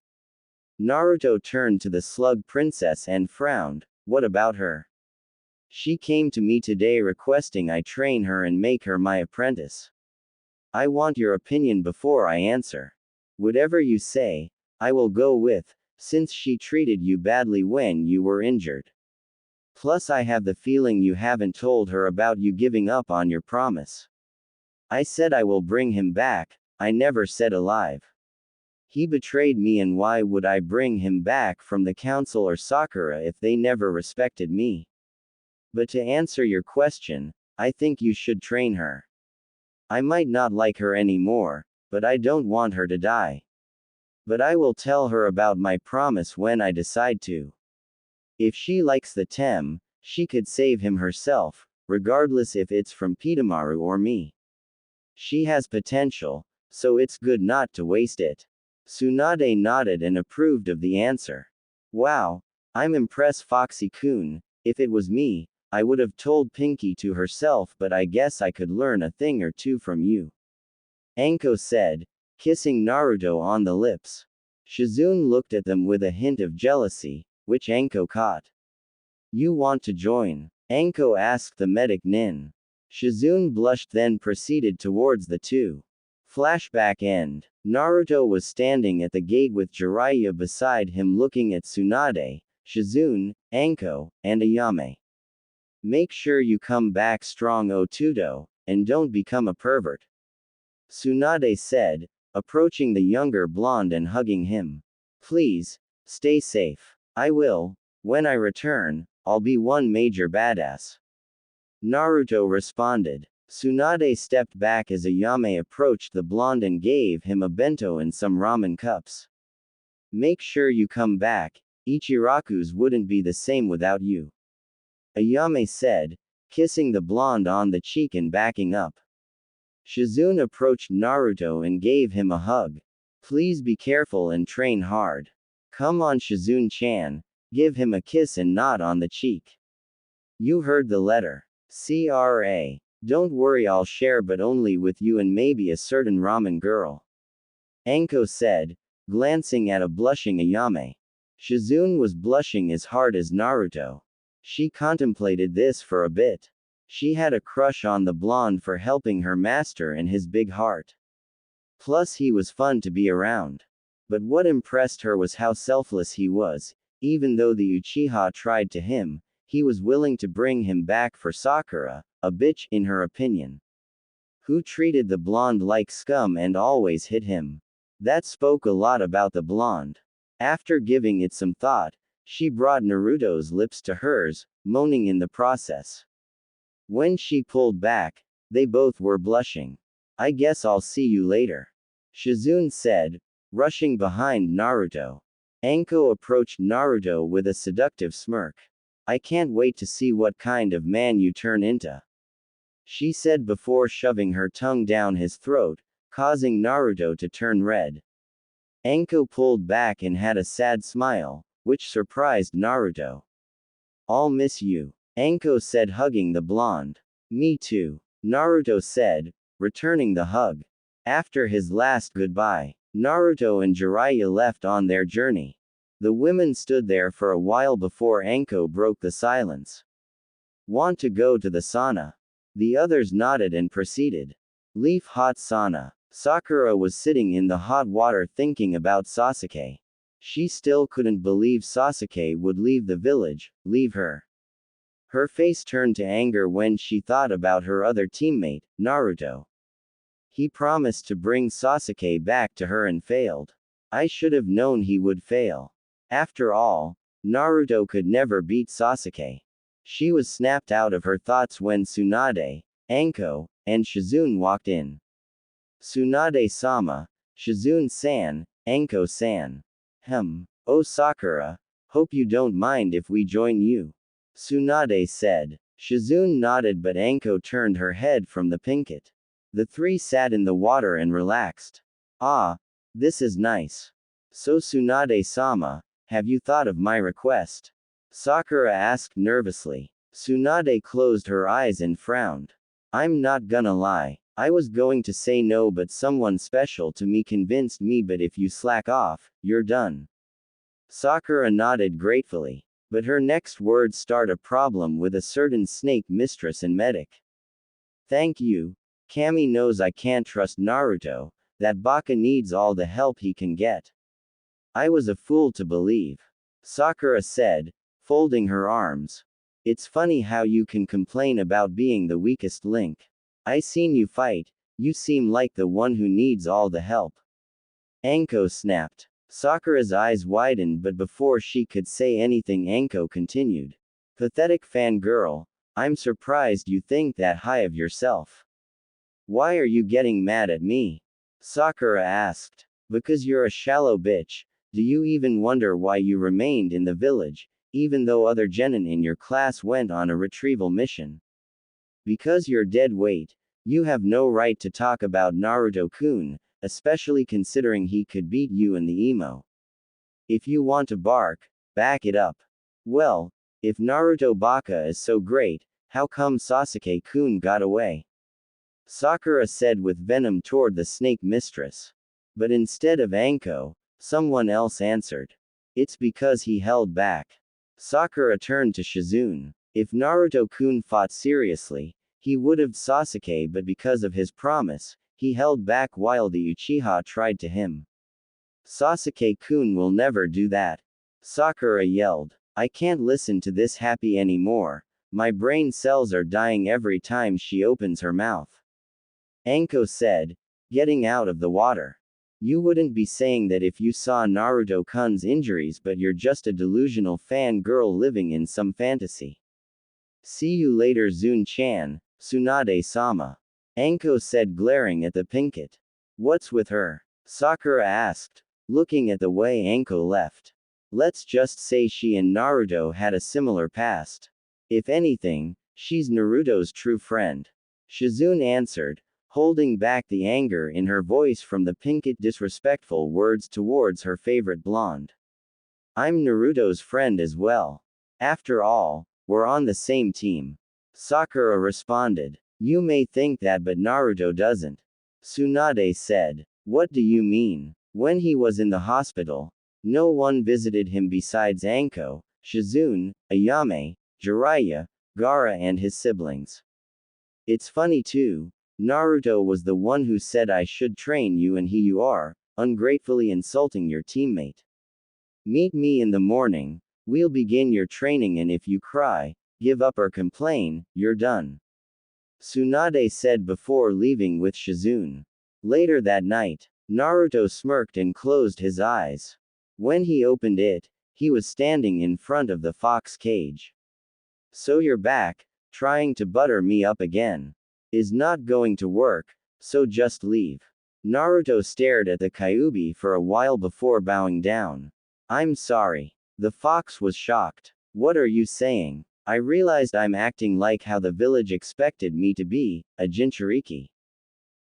Naruto turned to the slug princess and frowned. "What about her?" "She came to me today requesting I train her and make her my apprentice. I want your opinion before I answer." "Whatever you say, I will go with, since she treated you badly when you were injured. Plus I have the feeling you haven't told her about you giving up on your promise." "I said I will bring him back, I never said alive. He betrayed me, and why would I bring him back from the council or Sakura if they never respected me? But to answer your question, I think you should train her. I might not like her anymore, but I don't want her to die. But I will tell her about my promise when I decide to. If she likes the Tem, she could save him herself, regardless if it's from Pitamaru or me. She has potential, so it's good not to waste it." Tsunade nodded and approved of the answer. "Wow, I'm impressed, Foxy-kun. If it was me, I would have told Pinky to herself, but I guess I could learn a thing or two from you," Anko said, kissing Naruto on the lips. Shizune looked at them with a hint of jealousy, which Anko caught. You want to join? Anko asked the medic Nin. Shizune blushed then proceeded towards the two. Flashback end. Naruto was standing at the gate with Jiraiya beside him looking at Tsunade, Shizune, Anko, and Ayame. Make sure you come back strong Otudo, and don't become a pervert. Tsunade said, approaching the younger blonde and hugging him. Please, stay safe. I will. When I return, I'll be one major badass. Naruto responded. Tsunade stepped back as Ayame approached the blonde and gave him a bento and some ramen cups. Make sure you come back, Ichiraku's wouldn't be the same without you. Ayame said, kissing the blonde on the cheek and backing up. Shizune approached Naruto and gave him a hug. Please be careful and train hard. Come on Shizune-chan, give him a kiss and nod on the cheek. You heard the letter. CRA. Don't worry, I'll share, but only with you and maybe a certain ramen girl. Anko said, glancing at a blushing Ayame. Shizune was blushing as hard as Naruto. She contemplated this for a bit. She had a crush on the blonde for helping her master and his big heart. Plus he was fun to be around. But what impressed her was how selfless he was. Even though the Uchiha tried to him, he was willing to bring him back for Sakura, a bitch in her opinion. Who treated the blonde like scum and always hit him. That spoke a lot about the blonde. After giving it some thought, she brought Naruto's lips to hers, moaning in the process. When she pulled back, they both were blushing. I guess I'll see you later. Shizune said, rushing behind Naruto. Anko approached Naruto with a seductive smirk. I can't wait to see what kind of man you turn into. She said before shoving her tongue down his throat, causing Naruto to turn red. Anko pulled back and had a sad smile, which surprised Naruto. I'll miss you. Anko said, hugging the blonde. Me too. Naruto said, returning the hug. After his last goodbye, Naruto and Jiraiya left on their journey. The women stood there for a while before Anko broke the silence. Want to go to the sauna? The others nodded and proceeded. Leaf hot sauna. Sakura was sitting in the hot water thinking about Sasuke. She still couldn't believe Sasuke would leave the village, leave her. Her face turned to anger when she thought about her other teammate, Naruto. He promised to bring Sasuke back to her and failed. I should have known he would fail. After all, Naruto could never beat Sasuke. She was snapped out of her thoughts when Tsunade, Anko, and Shizune walked in. Tsunade-sama, Shizune-san, Anko-san. Oh Sakura, hope you don't mind if we join you. Tsunade said. Shizune nodded but Anko turned her head from the pinket. The three sat in the water and relaxed. Ah, this is nice. So Tsunade-sama, have you thought of my request? Sakura asked nervously. Tsunade closed her eyes and frowned. I'm not gonna lie, I was going to say no but someone special to me convinced me, but if you slack off, you're done. Sakura nodded gratefully. But her next words start a problem with a certain snake mistress and medic. Thank you. Kami knows I can't trust Naruto, that Baka needs all the help he can get. I was a fool to believe. Sakura said, folding her arms. It's funny how you can complain about being the weakest link. I seen you fight, you seem like the one who needs all the help. Anko snapped. Sakura's eyes widened but before she could say anything Anko continued. Pathetic fangirl, I'm surprised you think that high of yourself. Why are you getting mad at me? Sakura asked. Because you're a shallow bitch. Do you even wonder why you remained in the village, even though other genin in your class went on a retrieval mission? Because you're dead weight, you have no right to talk about Naruto-kun, especially considering he could beat you in the emo. If you want to bark, back it up. Well, if Naruto Baka is so great, how come Sasuke-kun got away? Sakura said with venom toward the snake mistress. But instead of Anko, Someone else answered. It's because he held back. Sakura turned to Shizune. If Naruto-kun fought seriously, he would have Sasuke, but because of his promise, he held back while the Uchiha tried to him. Sasuke-kun will never do that. Sakura yelled. I can't listen to this happy anymore. My brain cells are dying every time she opens her mouth. Anko said, getting out of the water. You wouldn't be saying that if you saw Naruto-kun's injuries, but you're just a delusional fangirl living in some fantasy. See you later, Zune-chan, Tsunade-sama. Anko said, glaring at the pinkett. What's with her? Sakura asked, looking at the way Anko left. Let's just say she and Naruto had a similar past. If anything, she's Naruto's true friend. Shizune answered, holding back the anger in her voice from the pinkett disrespectful words towards her favorite blonde. I'm Naruto's friend as well. After all, we're on the same team. Sakura responded. You may think that, but Naruto doesn't. Tsunade said. What do you mean? When he was in the hospital, no one visited him besides Anko, Shizune, Ayame, Jiraiya, Gaara and his siblings. It's funny too. Naruto was the one who said I should train you, and here you are, ungratefully insulting your teammate. Meet me in the morning, we'll begin your training, and if you cry, give up or complain, you're done. Tsunade said before leaving with Shizune. Later that night, Naruto smirked and closed his eyes. When he opened it, he was standing in front of the fox cage. So you're back, trying to butter me up again. Is not going to work, so just leave. Naruto stared at the Kyuubi for a while before bowing down. I'm sorry. The fox was shocked. What are you saying? I realized I'm acting like how the village expected me to be, a Jinchuriki.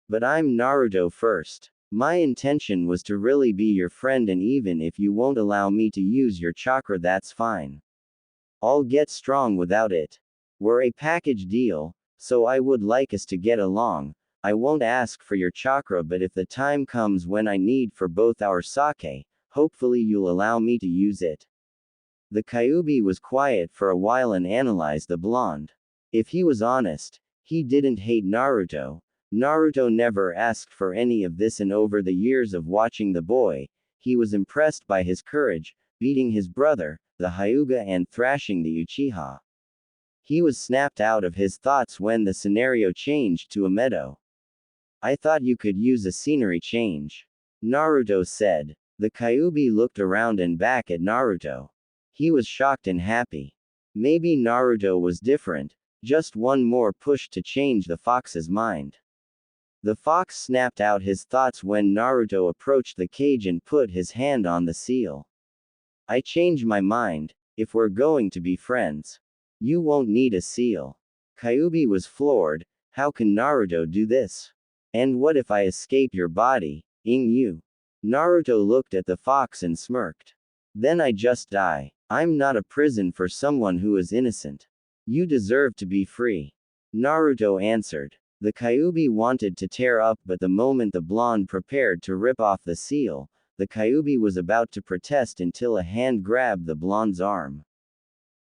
But I'm Naruto first. My intention was to really be your friend, and even if you won't allow me to use your chakra, that's fine. I'll get strong without it. We're a package deal, so I would like us to get along. I won't ask for your chakra, but if the time comes when I need for both our sake, hopefully you'll allow me to use it. The Kyuubi was quiet for a while and analyzed the blonde. If he was honest, he didn't hate Naruto. Naruto never asked for any of this, and over the years of watching the boy, he was impressed by his courage, beating his brother, the Hyuga, and thrashing the Uchiha. He was snapped out of his thoughts when the scenario changed to a meadow. I thought you could use a scenery change. Naruto said. The Kyuubi looked around and back at Naruto. He was shocked and happy. Maybe Naruto was different, just one more push to change the fox's mind. The fox snapped out his thoughts when Naruto approached the cage and put his hand on the seal. I changed my mind. If we're going to be friends, you won't need a seal. Kyuubi was floored. How can Naruto do this? And what if I escape your body, you? Naruto looked at the fox and smirked. Then I just die. I'm not a prison for someone who is innocent. You deserve to be free. Naruto answered. The Kyuubi wanted to tear up, but the moment the blonde prepared to rip off the seal, the Kyuubi was about to protest until a hand grabbed the blonde's arm.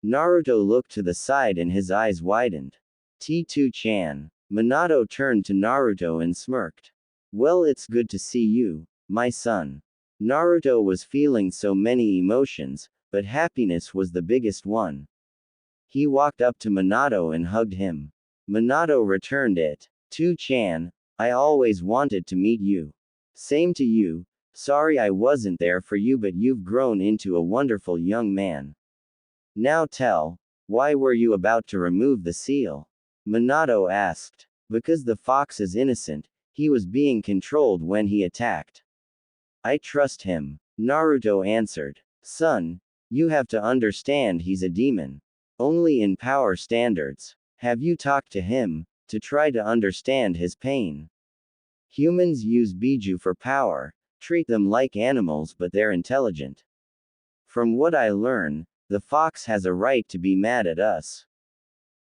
Naruto looked to the side and his eyes widened. T2-chan. Minato turned to Naruto and smirked. Well, it's good to see you, my son. Naruto was feeling so many emotions, but happiness was the biggest one. He walked up to Minato and hugged him. Minato returned it. 2-chan, I always wanted to meet you. Same to you. Sorry I wasn't there for you, but you've grown into a wonderful young man. Now tell, why were you about to remove the seal? Minato asked. Because the fox is innocent, he was being controlled when he attacked. I trust him, Naruto answered. Son, you have to understand he's a demon. Only in power standards. Have you talked to him, to try to understand his pain? Humans use Biju for power, treat them like animals, but they're intelligent. From what I learn, the fox has a right to be mad at us.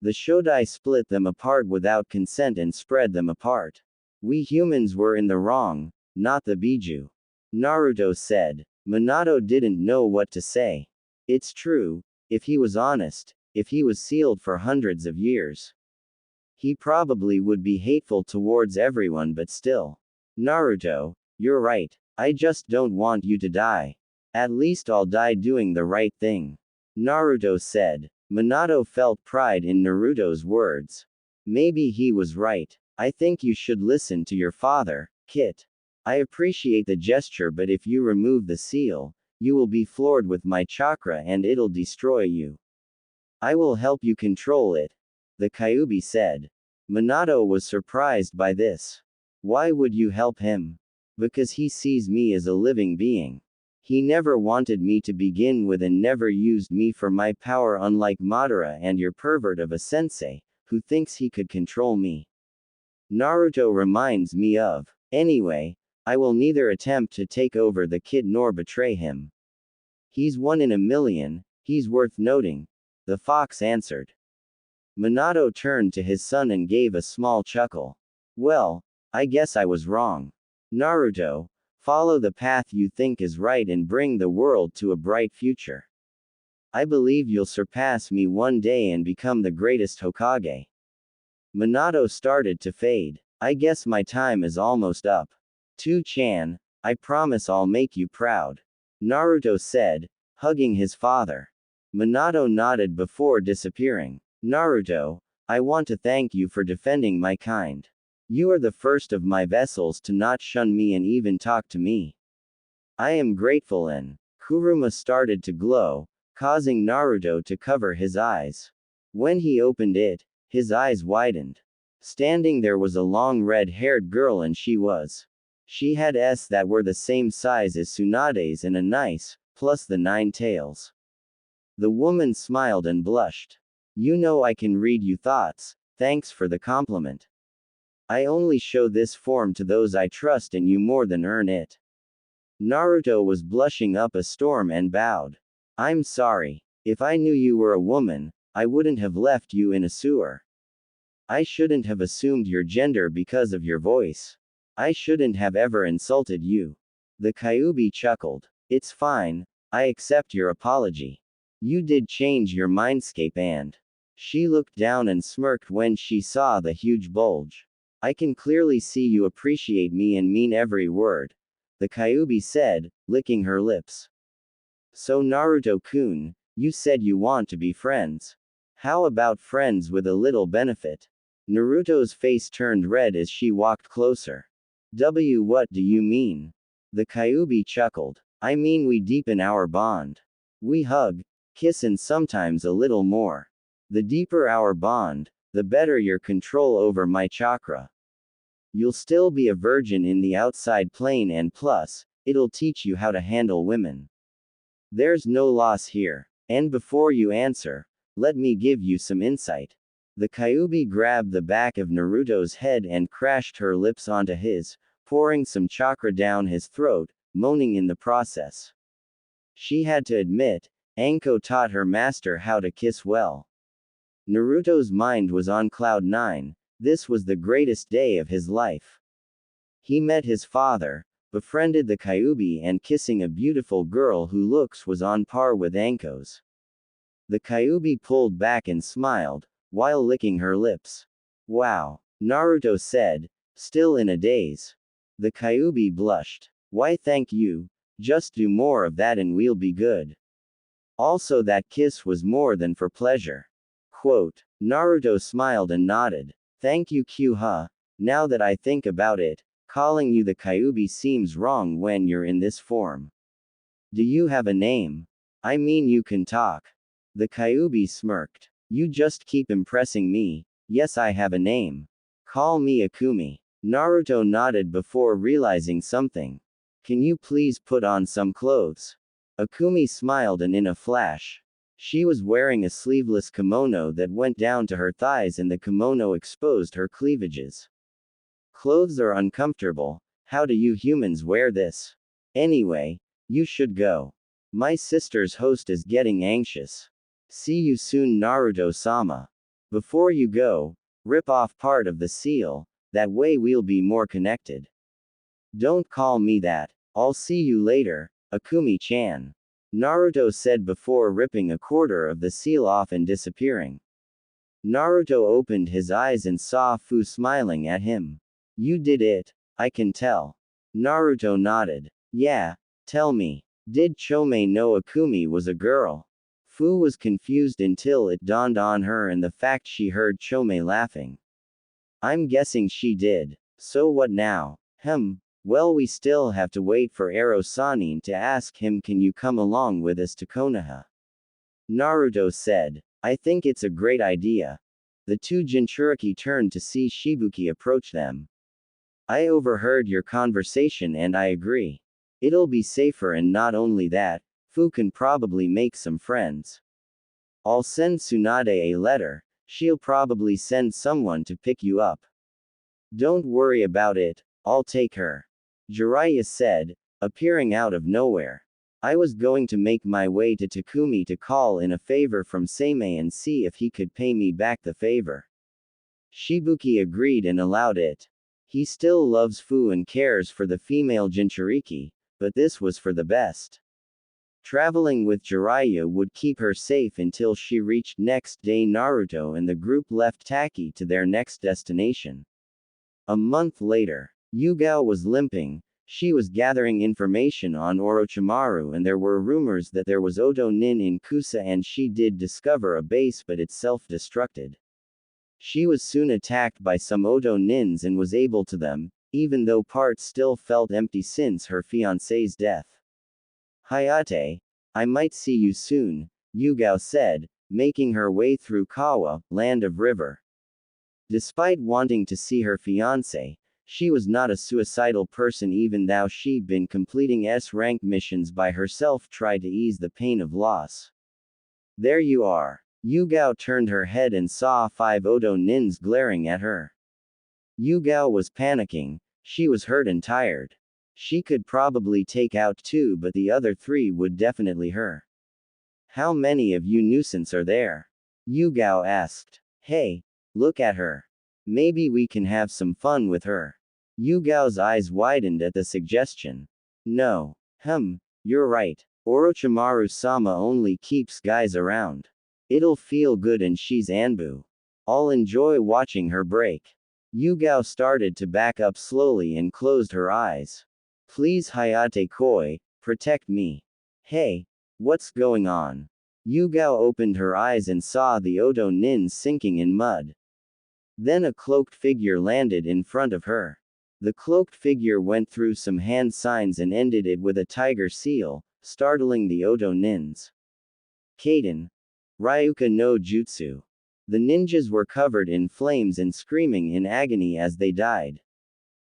The Shodai split them apart without consent and spread them apart. We humans were in the wrong, not the Biju. Naruto said. Minato didn't know what to say. It's true, if he was honest, if he was sealed for hundreds of years, he probably would be hateful towards everyone, but still. Naruto, you're right. I just don't want you to die. At least I'll die doing the right thing. Naruto said. Minato felt pride in Naruto's words. Maybe he was right. I think you should listen to your father, Kit. I appreciate the gesture, but if you remove the seal, you will be floored with my chakra and it'll destroy you. I will help you control it, the Kyuubi said. Minato was surprised by this. Why would you help him? Because he sees me as a living being. He never wanted me to begin with and never used me for my power, unlike Madara and your pervert of a sensei, who thinks he could control me. Naruto reminds me of. Anyway, I will neither attempt to take over the kid nor betray him. He's one in a million, he's worth noting, the fox answered. Minato turned to his son and gave a small chuckle. Well, I guess I was wrong. Naruto, follow the path you think is right and bring the world to a bright future. I believe you'll surpass me one day and become the greatest Hokage. Minato started to fade. I guess my time is almost up. 2-chan, I promise I'll make you proud. Naruto said, hugging his father. Minato nodded before disappearing. Naruto, I want to thank you for defending my kind. You are the first of my vessels to not shun me and even talk to me. I am grateful. And Kuruma started to glow, causing Naruto to cover his eyes. When he opened it, his eyes widened. Standing there was a long red-haired girl, and she had S that were the same size as Tsunade's and a nice, plus the 9 tails. The woman smiled and blushed. You know I can read you thoughts, thanks for the compliment. I only show this form to those I trust and you more than earn it. Naruto was blushing up a storm and bowed. I'm sorry. If I knew you were a woman, I wouldn't have left you in a sewer. I shouldn't have assumed your gender because of your voice. I shouldn't have ever insulted you. The Kyuubi chuckled. It's fine, I accept your apology. You did change your mindscape and. She looked down and smirked when she saw the huge bulge. I can clearly see you appreciate me and mean every word, the Kyuubi said, licking her lips. So Naruto-kun, you said you want to be friends. How about friends with a little benefit? Naruto's face turned red as she walked closer. What do you mean? The Kyuubi chuckled. I mean we deepen our bond. We hug, kiss and sometimes a little more. The deeper our bond, the better your control over my chakra. You'll still be a virgin in the outside plane and plus, it'll teach you how to handle women. There's no loss here. And before you answer, let me give you some insight. The Kyuubi grabbed the back of Naruto's head and crashed her lips onto his, pouring some chakra down his throat, moaning in the process. She had to admit, Anko taught her master how to kiss well. Naruto's mind was on cloud 9, this was the greatest day of his life. He met his father, befriended the Kyuubi and kissing a beautiful girl who looks was on par with Anko's. The Kyuubi pulled back and smiled, while licking her lips. Wow, Naruto said, still in a daze. The Kyuubi blushed. Why thank you, just do more of that and we'll be good. Also that kiss was more than for pleasure. Quote, Naruto smiled and nodded. Thank you Q-huh, now that I think about it, calling you the Kyuubi seems wrong when you're in this form. Do you have a name? I mean you can talk. The Kyuubi smirked. You just keep impressing me. Yes I have a name. Call me Akumi. Naruto nodded before realizing something. Can you please put on some clothes? Akumi smiled and in a flash. She was wearing a sleeveless kimono that went down to her thighs and the kimono exposed her cleavages. Clothes are uncomfortable, how do you humans wear this? Anyway, you should go. My sister's host is getting anxious. See you soon Naruto-sama. Before you go, rip off part of the seal, that way we'll be more connected. Don't call me that, I'll see you later, Akumi-chan. Naruto said before ripping a quarter of the seal off and disappearing. Naruto opened his eyes and saw Fu smiling at him. You did it, I can tell. Naruto nodded. Yeah, tell me, did Chome know Akumi was a girl? Fu was confused until it dawned on her and the fact she heard Chome laughing. I'm guessing she did. So what now? Well, we still have to wait for Ero Sanin to ask him, can you come along with us to Konoha? Naruto said. I think it's a great idea. The two Jinchuriki turned to see Shibuki approach them. I overheard your conversation and I agree. It'll be safer, and not only that, Fu can probably make some friends. I'll send Tsunade a letter, she'll probably send someone to pick you up. Don't worry about it, I'll take her. Jiraiya said, appearing out of nowhere. I was going to make my way to Takumi to call in a favor from Seimei and see if he could pay me back the favor. Shibuki agreed and allowed it. He still loves Fu and cares for the female Jinchuriki, but this was for the best. Traveling with Jiraiya would keep her safe until she reached next day. Naruto and the group left Taki to their next destination. A month later, Yugao was limping. She was gathering information on Orochimaru, and there were rumors that there was Odo Nin in Kusa, and she did discover a base, but it self-destructed. She was soon attacked by some Odo Nins and was able to them, even though parts still felt empty since her fiancé's death. Hayate, I might see you soon, Yugao said, making her way through Kawa, land of river. Despite wanting to see her fiancé, she was not a suicidal person, even though she'd been completing S-rank missions by herself, tried to ease the pain of loss. There you are. Yugao turned her head and saw 5 Odo Nins glaring at her. Yugao was panicking. She was hurt and tired. She could probably take out 2, but the other 3 would definitely hurt. How many of you nuisance are there? Yugao asked. Hey, look at her. Maybe we can have some fun with her. Yugao's eyes widened at the suggestion. No. You're right. Orochimaru-sama only keeps guys around. It'll feel good, and she's Anbu. I'll enjoy watching her break. Yugao started to back up slowly and closed her eyes. Please, Hayate-koi, protect me. Hey, what's going on? Yugao opened her eyes and saw the Odo Nins sinking in mud. Then a cloaked figure landed in front of her. The cloaked figure went through some hand signs and ended it with a tiger seal, startling the Odo Nins. Kaden. Ryuka no Jutsu. The ninjas were covered in flames and screaming in agony as they died.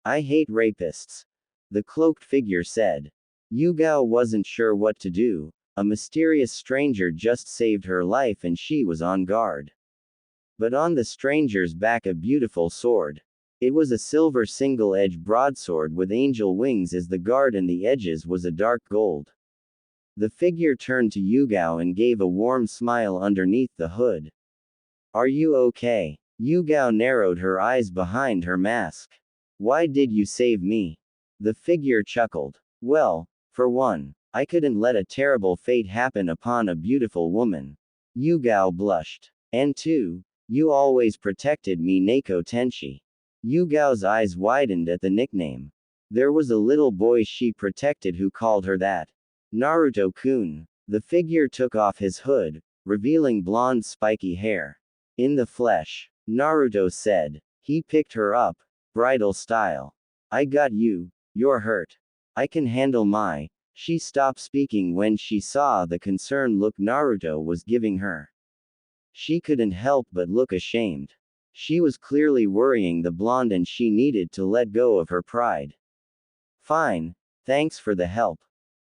I hate rapists. The cloaked figure said. Yugao wasn't sure what to do. A mysterious stranger just saved her life and she was on guard. But on the stranger's back a beautiful sword. It was a silver single-edged broadsword with angel wings as the guard, and the edges was a dark gold. The figure turned to Yugao and gave a warm smile underneath the hood. Are you okay? Yugao narrowed her eyes behind her mask. Why did you save me? The figure chuckled. Well, for one, I couldn't let a terrible fate happen upon a beautiful woman. Yugao blushed. And 2, you always protected me, Neko Tenshi. Yugao's eyes widened at the nickname. There was a little boy she protected who called her that. Naruto-kun. The figure took off his hood, revealing blonde spiky hair. In the flesh, Naruto said. He picked her up, bridal style. I got you, you're hurt. I can handle my. She stopped speaking when she saw the concerned look Naruto was giving her. She couldn't help but look ashamed. She was clearly worrying the blonde and she needed to let go of her pride. Fine, thanks for the help.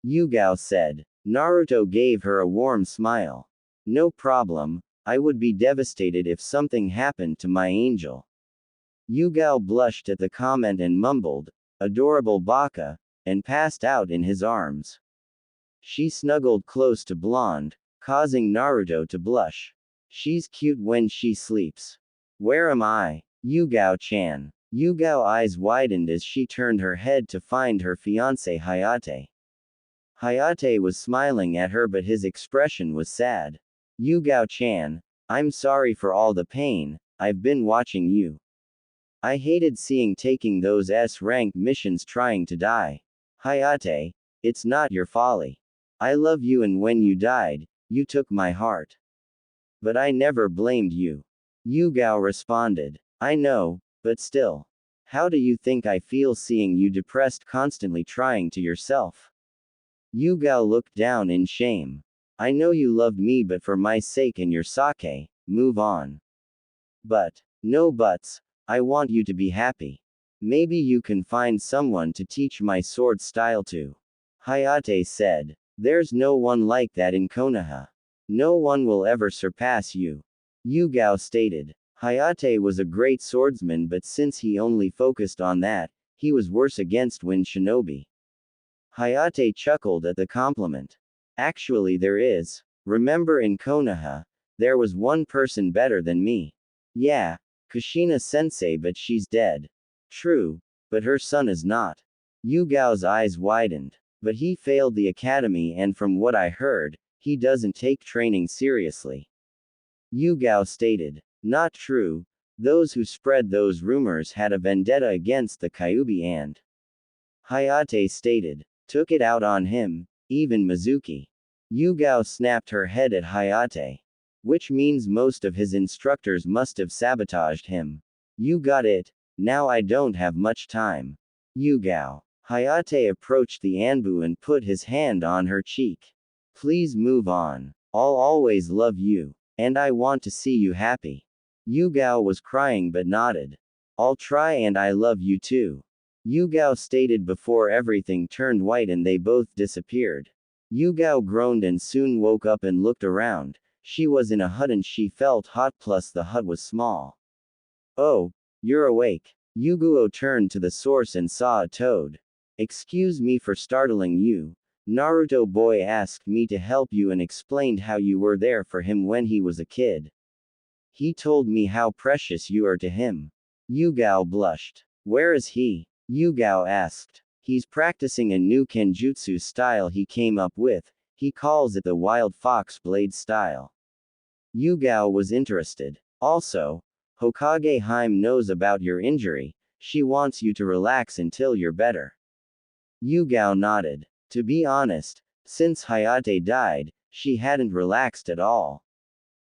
Yugao said. Naruto gave her a warm smile. No problem, I would be devastated if something happened to my angel. Yugao blushed at the comment and mumbled, adorable baka, and passed out in his arms. She snuggled close to blonde, causing Naruto to blush. She's cute when she sleeps. Where am I? Yugao-chan. Yugao eyes widened as she turned her head to find her fiancé Hayate. Hayate was smiling at her, but his expression was sad. Yugao-chan, I'm sorry for all the pain, I've been watching you. I hated seeing taking those S-rank missions trying to die. Hayate, it's not your folly. I love you, and when you died, you took my heart. But I never blamed you. Yugao responded. I know, but still. How do you think I feel seeing you depressed, constantly trying to yourself? Yugao looked down in shame. I know you loved me, but for my sake and your sake, move on. But, no buts, I want you to be happy. Maybe you can find someone to teach my sword style to. Hayate said. There's no one like that in Konoha. No one will ever surpass you. Yugao stated. Hayate was a great swordsman, but since he only focused on that, he was worse against Wind Shinobi. Hayate chuckled at the compliment. Actually, there is. Remember in Konoha, there was one person better than me. Yeah, Kushina-sensei, but she's dead. True, but her son is not. Yugao's eyes widened. But he failed the academy, and from what I heard, he doesn't take training seriously. Yugao stated. Not true. Those who spread those rumors had a vendetta against the Kyuubi and Hayate stated. Took it out on him, even Mizuki. Yugao snapped her head at Hayate. Which means most of his instructors must have sabotaged him. You got it. Now I don't have much time. Yugao. Hayate approached the Anbu and put his hand on her cheek. Please move on. I'll always love you. And I want to see you happy. Yugao was crying but nodded. I'll try, and I love you too. Yugao stated before everything turned white and they both disappeared. Yugao groaned and soon woke up and looked around. She was in a hut and she felt hot, plus the hut was small. Oh, you're awake. Yuguo turned to the source and saw a toad. Excuse me for startling you. Naruto boy asked me to help you and explained how you were there for him when he was a kid. He told me how precious you are to him. Yugao blushed. Where is he? Yugao asked. He's practicing a new kenjutsu style he came up with. He calls it the Wild Fox Blade style. Yugao was interested. Also, Hokage Harem knows about your injury. She wants you to relax until you're better. Yugao nodded. To be honest, since Hayate died, she hadn't relaxed at all.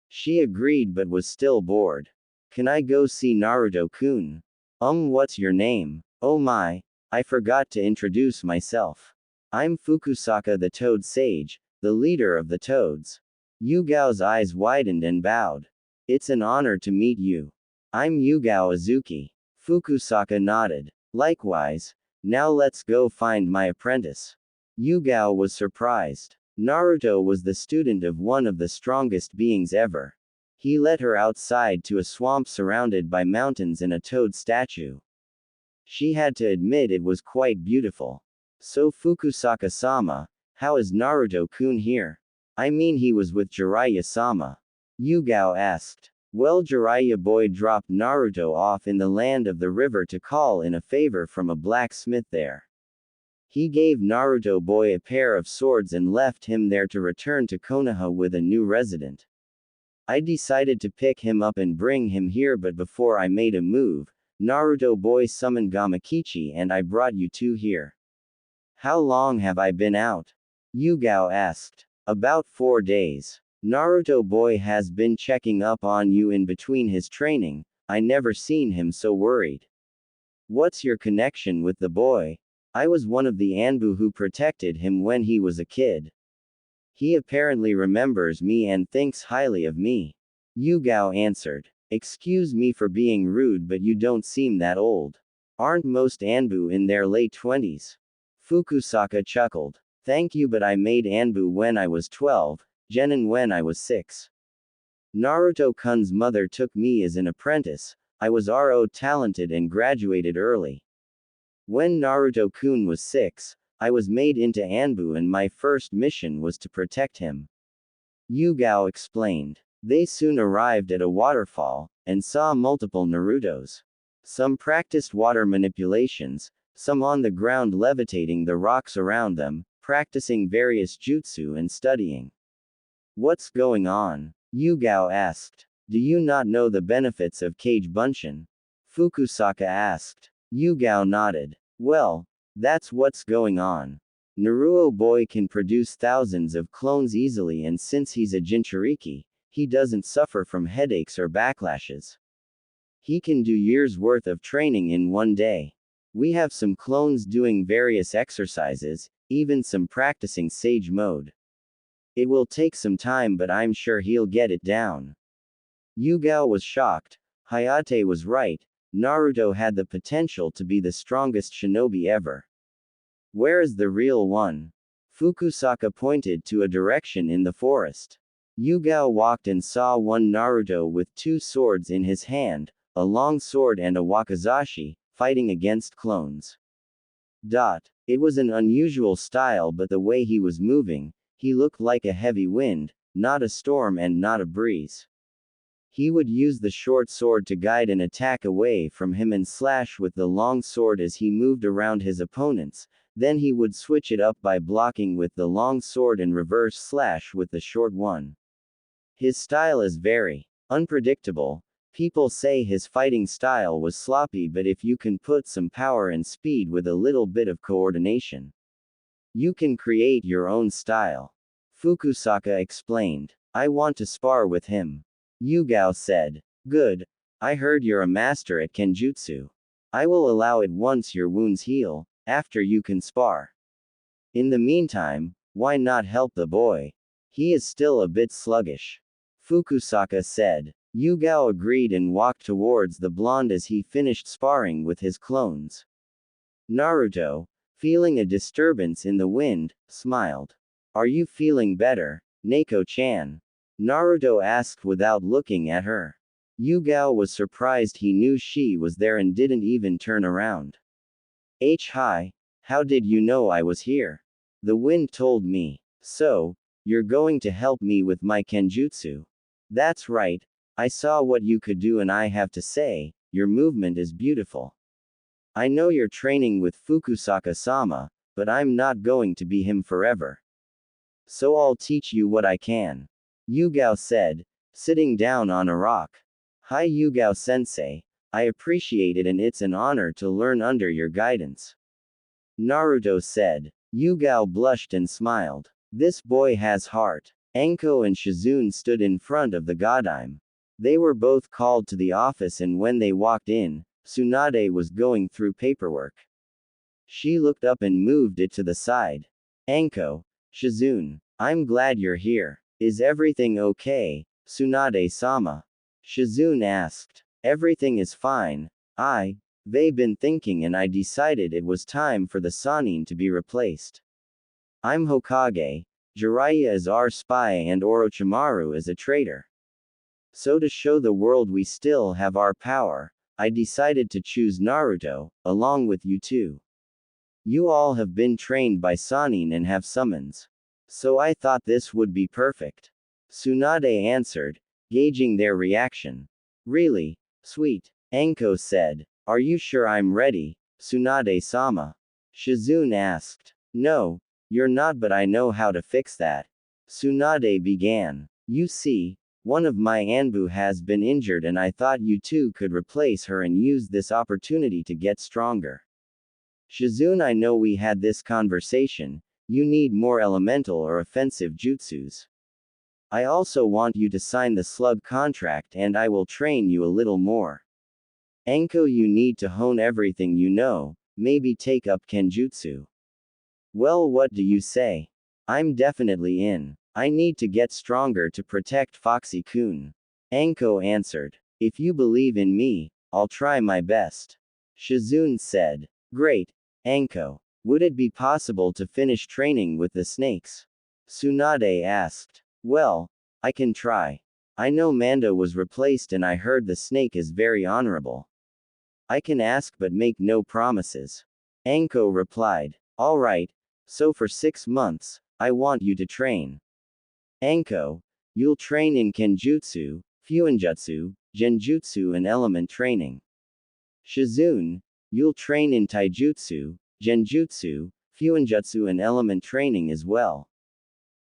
She agreed but was still bored. Can I go see Naruto-kun? What's your name? Oh my, I forgot to introduce myself. I'm Fukusaka the Toad Sage, the leader of the Toads. Yugao's eyes widened and bowed. It's an honor to meet you. I'm Yugao Azuki. Fukusaka nodded. Likewise. Now let's go find my apprentice. Yugao was surprised. Naruto was the student of one of the strongest beings ever. He led her outside to a swamp surrounded by mountains and a toad statue. She had to admit it was quite beautiful. So Fukusaka-sama, how is Naruto-kun here? I mean, he was with Jiraiya-sama. Yugao asked. Well, Jiraiya boy dropped Naruto off in the land of the river to call in a favor from a blacksmith there. He gave Naruto boy a pair of swords and left him there to return to Konoha with a new resident. I decided to pick him up and bring him here, but before I made a move, Naruto boy summoned Gamakichi and I brought you two here. How long have I been out? Yugao asked. About 4 days. Naruto boy has been checking up on you in between his training. I never seen him so worried. What's your connection with the boy? I was one of the Anbu who protected him when he was a kid. He apparently remembers me and thinks highly of me. Yugao answered. Excuse me for being rude, but you don't seem that old. Aren't most Anbu in their late 20s? Fukusaka chuckled. Thank you, but I made Anbu when I was 12, Genin when I was 6. Naruto-kun's mother took me as an apprentice. I was RO talented and graduated early. When Naruto-kun was 6, I was made into Anbu and my first mission was to protect him. Yugao explained. They soon arrived at a waterfall, and saw multiple Narutos. Some practiced water manipulations, some on the ground levitating the rocks around them, practicing various jutsu and studying. What's going on? Yugao asked. Do you not know the benefits of Kage Bunshin? Fukusaka asked. Yugao nodded. Well, that's what's going on. Naruto boy can produce thousands of clones easily, and since he's a Jinchuriki, he doesn't suffer from headaches or backlashes. He can do years worth of training in one day. We have some clones doing various exercises, even some practicing Sage Mode. It will take some time, but I'm sure he'll get it down. Yugao was shocked. Hayate was right. Naruto had the potential to be the strongest shinobi ever. Where is the real one? Fukusaka pointed to a direction in the forest. Yugao walked and saw one Naruto with two swords in his hand, a long sword and a wakizashi, fighting against clones. It was an unusual style, but the way he was moving, he looked like a heavy wind, not a storm and not a breeze. He would use the short sword to guide an attack away from him and slash with the long sword as he moved around his opponents, then he would switch it up by blocking with the long sword and reverse slash with the short one. His style is very unpredictable. People say his fighting style was sloppy, but if you can put some power and speed with a little bit of coordination, you can create your own style. Fukusaka explained. I want to spar with him. Yugao said. Good. I heard you're a master at Kenjutsu. I will allow it once your wounds heal, after you can spar. In the meantime, why not help the boy? He is still a bit sluggish. Fukusaka said. Yugao agreed and walked towards the blonde as he finished sparring with his clones. Naruto, feeling a disturbance in the wind, smiled. Are you feeling better, Neko-chan? Naruto asked without looking at her. Yugao was surprised he knew she was there and didn't even turn around. Hi, how did you know I was here? The wind told me. So, you're going to help me with my kenjutsu? That's right, I saw what you could do and I have to say, your movement is beautiful. I know you're training with Fukusaka-sama, but I'm not going to be him forever. So I'll teach you what I can. Yugao said, sitting down on a rock. Hi Yugao-sensei, I appreciate it and it's an honor to learn under your guidance. Naruto said. Yugao blushed and smiled. This boy has heart. Anko and Shizune stood in front of the Godime. They were both called to the office, and when they walked in, Tsunade was going through paperwork. She looked up and moved it to the side. Anko, Shizune, I'm glad you're here. Is everything okay, Tsunade-sama? Shizune asked. Everything is fine. They've been thinking and I decided it was time for the Sannin to be replaced. I'm Hokage, Jiraiya is our spy and Orochimaru is a traitor. So to show the world we still have our power, I decided to choose Naruto, along with you two. You all have been trained by Sannin and have summons. So I thought this would be perfect. Tsunade answered, gauging their reaction. Really? Sweet. Anko said. Are you sure I'm ready, Tsunade-sama? Shizune asked. No, you're not, but I know how to fix that. Tsunade began. You see, one of my Anbu has been injured and I thought you two could replace her and use this opportunity to get stronger. Shizune, I know we had this conversation, you need more elemental or offensive jutsus. I also want you to sign the slug contract and I will train you a little more. Anko, you need to hone everything you know, maybe take up kenjutsu. Well, what do you say? I'm definitely in. I need to get stronger to protect Foxy-kun. Anko answered. If you believe in me, I'll try my best. Shizune said. Great, Anko. Would it be possible to finish training with the snakes? Tsunade asked. Well, I can try. I know Mando was replaced and I heard the snake is very honorable. I can ask but make no promises. Anko replied. Alright, so for 6 months, I want you to train. Anko, you'll train in Kenjutsu, Fuinjutsu, Genjutsu and element training. Shizune, you'll train in taijutsu, genjutsu, fuinjutsu and element training as well.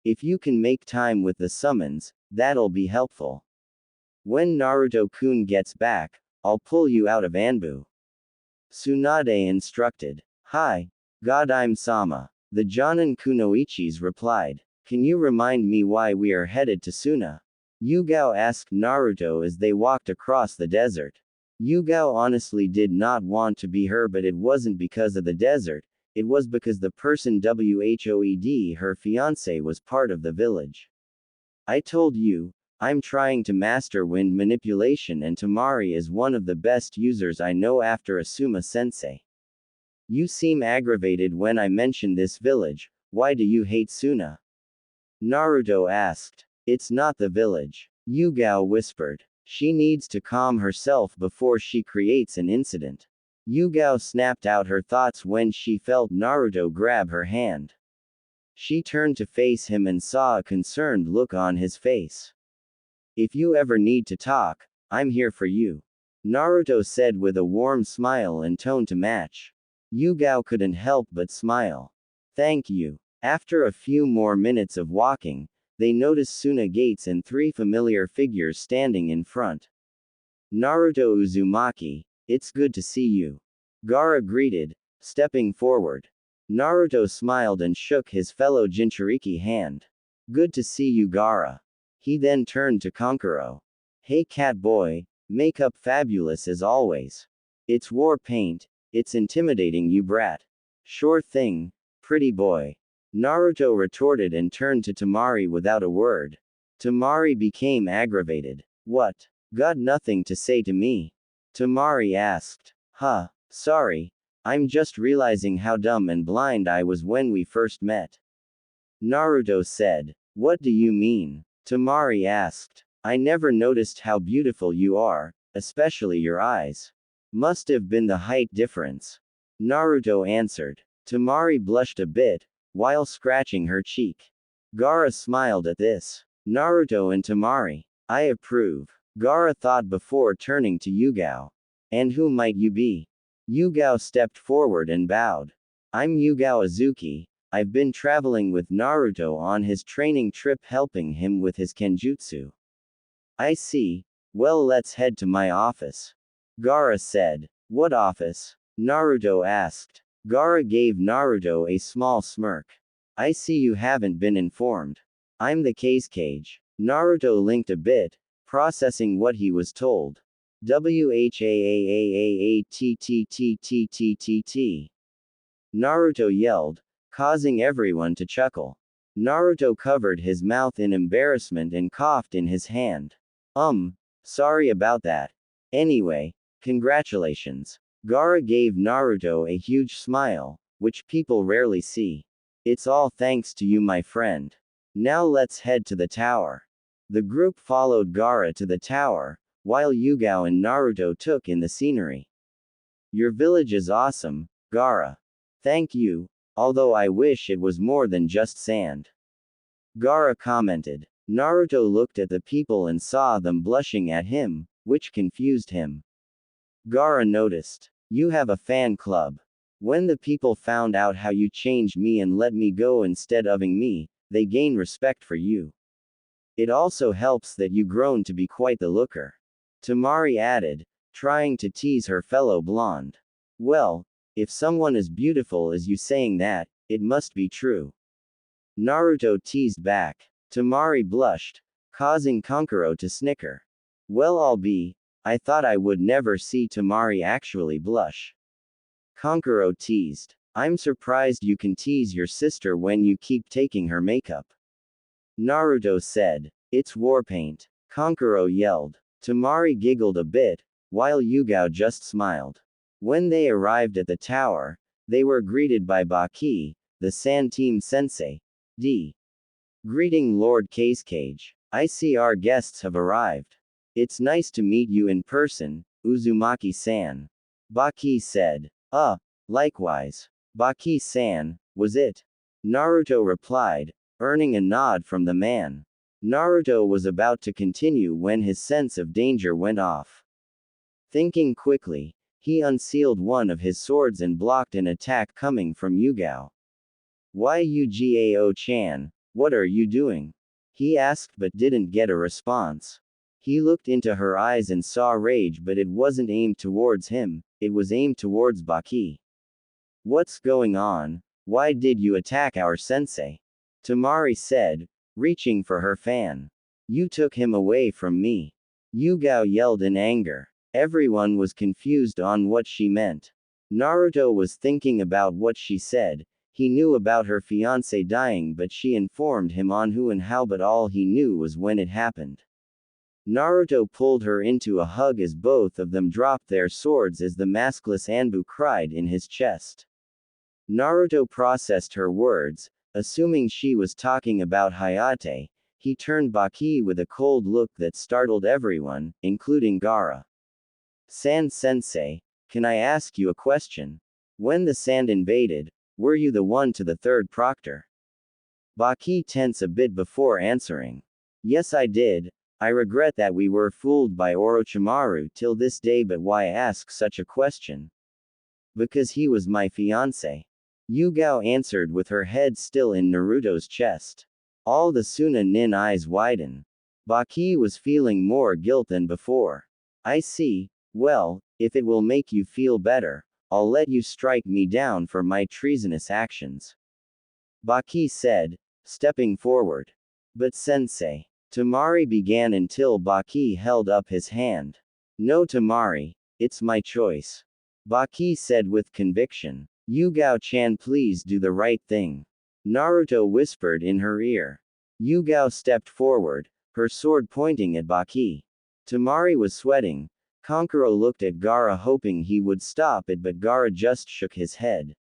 If you can make time with the summons, that'll be helpful. When Naruto-kun gets back, I'll pull you out of Anbu. Tsunade instructed. Hi, Godime-sama. The Jonin Kunoichis replied. Can you remind me why we are headed to Suna? Yugao asked Naruto as they walked across the desert. Yugao honestly did not want to be her, but it wasn't because of the desert, it was because the person Whoed, her fiancé, was part of the village. I told you, I'm trying to master wind manipulation and Temari is one of the best users I know after Asuma-sensei. You seem aggravated when I mention this village, why do you hate Suna? Naruto asked. It's not the village. Yugao whispered. She needs to calm herself before she creates an incident. Yugao snapped out her thoughts when she felt Naruto grab her hand. She turned to face him and saw a concerned look on his face. If you ever need to talk, I'm here for you. Naruto said with a warm smile and tone to match. Yugao couldn't help but smile. Thank you. After a few more minutes of walking, they noticed Suna gates and 3 familiar figures standing in front. Naruto Uzumaki, it's good to see you. Gaara greeted, stepping forward. Naruto smiled and shook his fellow Jinchuriki hand. Good to see you, Gaara. He then turned to Kankuro. Hey cat boy, makeup fabulous as always. It's war paint, it's intimidating you brat. Sure thing, pretty boy. Naruto retorted and turned to Temari without a word. Temari became aggravated. What? Got nothing to say to me? Temari asked. Huh, sorry. I'm just realizing how dumb and blind I was when we first met. Naruto said. What do you mean? Temari asked. I never noticed how beautiful you are, especially your eyes. Must have been the height difference. Naruto answered. Temari blushed a bit, while scratching her cheek. Gaara smiled at this. Naruto and Temari. I approve. Gaara thought before turning to Yugao. And who might you be? Yugao stepped forward and bowed. I'm Yugao Azuki. I've been traveling with Naruto on his training trip helping him with his kenjutsu. I see. Well, let's head to my office. Gaara said. What office? Naruto asked. Gaara gave Naruto a small smirk. I see you haven't been informed. I'm the case cage. Naruto linked a bit, processing what he was told. Whaaaaatttttttt. Naruto yelled, causing everyone to chuckle. Naruto covered his mouth in embarrassment and coughed in his hand. Sorry about that. Anyway, congratulations. Gaara gave Naruto a huge smile, which people rarely see. It's all thanks to you, my friend. Now let's head to the tower. The group followed Gaara to the tower, while Yugao and Naruto took in the scenery. Your village is awesome, Gaara. Thank you, although I wish it was more than just sand. Gaara commented. Naruto looked at the people and saw them blushing at him, which confused him. Gaara noticed. You have a fan club. When the people found out how you changed me and let me go instead ofing me, they gain respect for you. It also helps that you grown to be quite the looker. Temari added, trying to tease her fellow blonde. Well, if someone as beautiful as you saying that, it must be true. Naruto teased back. Temari blushed, causing Kankuro to snicker. Well, I thought I would never see Temari actually blush. Kankuro teased. I'm surprised you can tease your sister when you keep taking her makeup. Naruto said. It's war paint. Kankuro yelled. Temari giggled a bit, while Yugao just smiled. When they arrived at the tower, they were greeted by Baki, the Sand Team Sensei. Greeting Lord Casecage. I see our guests have arrived. It's nice to meet you in person, Uzumaki-san. Baki said. Likewise. Baki-san, was it? Naruto replied, earning a nod from the man. Naruto was about to continue when his sense of danger went off. Thinking quickly, He unsealed one of his swords and blocked an attack coming from Yugao. Why Ugao-chan, what are you doing? He asked but didn't get a response. He looked into her eyes and saw rage, but it wasn't aimed towards him, it was aimed towards Baki. What's going on? Why did you attack our sensei? Tamari said, reaching for her fan. You took him away from me. Yugao yelled in anger. Everyone was confused on what she meant. Naruto was thinking about what she said. He knew about her fiancé dying, but she informed him on who and how, but all he knew was when it happened. Naruto pulled her into a hug as both of them dropped their swords as the maskless Anbu cried in his chest. Naruto processed her words, assuming she was talking about Hayate. He turned Baki with a cold look that startled everyone, including Gaara. Sensei, can I ask you a question? When the sand invaded, were you the one to the third proctor? Baki tense a bit before answering. Yes, I did. I regret that we were fooled by Orochimaru till this day, but why ask such a question? Because he was my fiancé. Yugao answered with her head still in Naruto's chest. All the Suna Nin eyes widen. Baki was feeling more guilt than before. I see. Well, if it will make you feel better, I'll let you strike me down for my treasonous actions. Baki said, stepping forward. But sensei. Tamari began until Baki held up his hand. No, Tamari, it's my choice. Baki said with conviction. Yugao-chan, please do the right thing. Naruto whispered in her ear. Yugao stepped forward, her sword pointing at Baki. Tamari was sweating. Kankuro looked at Gaara hoping he would stop it, but Gaara just shook his head.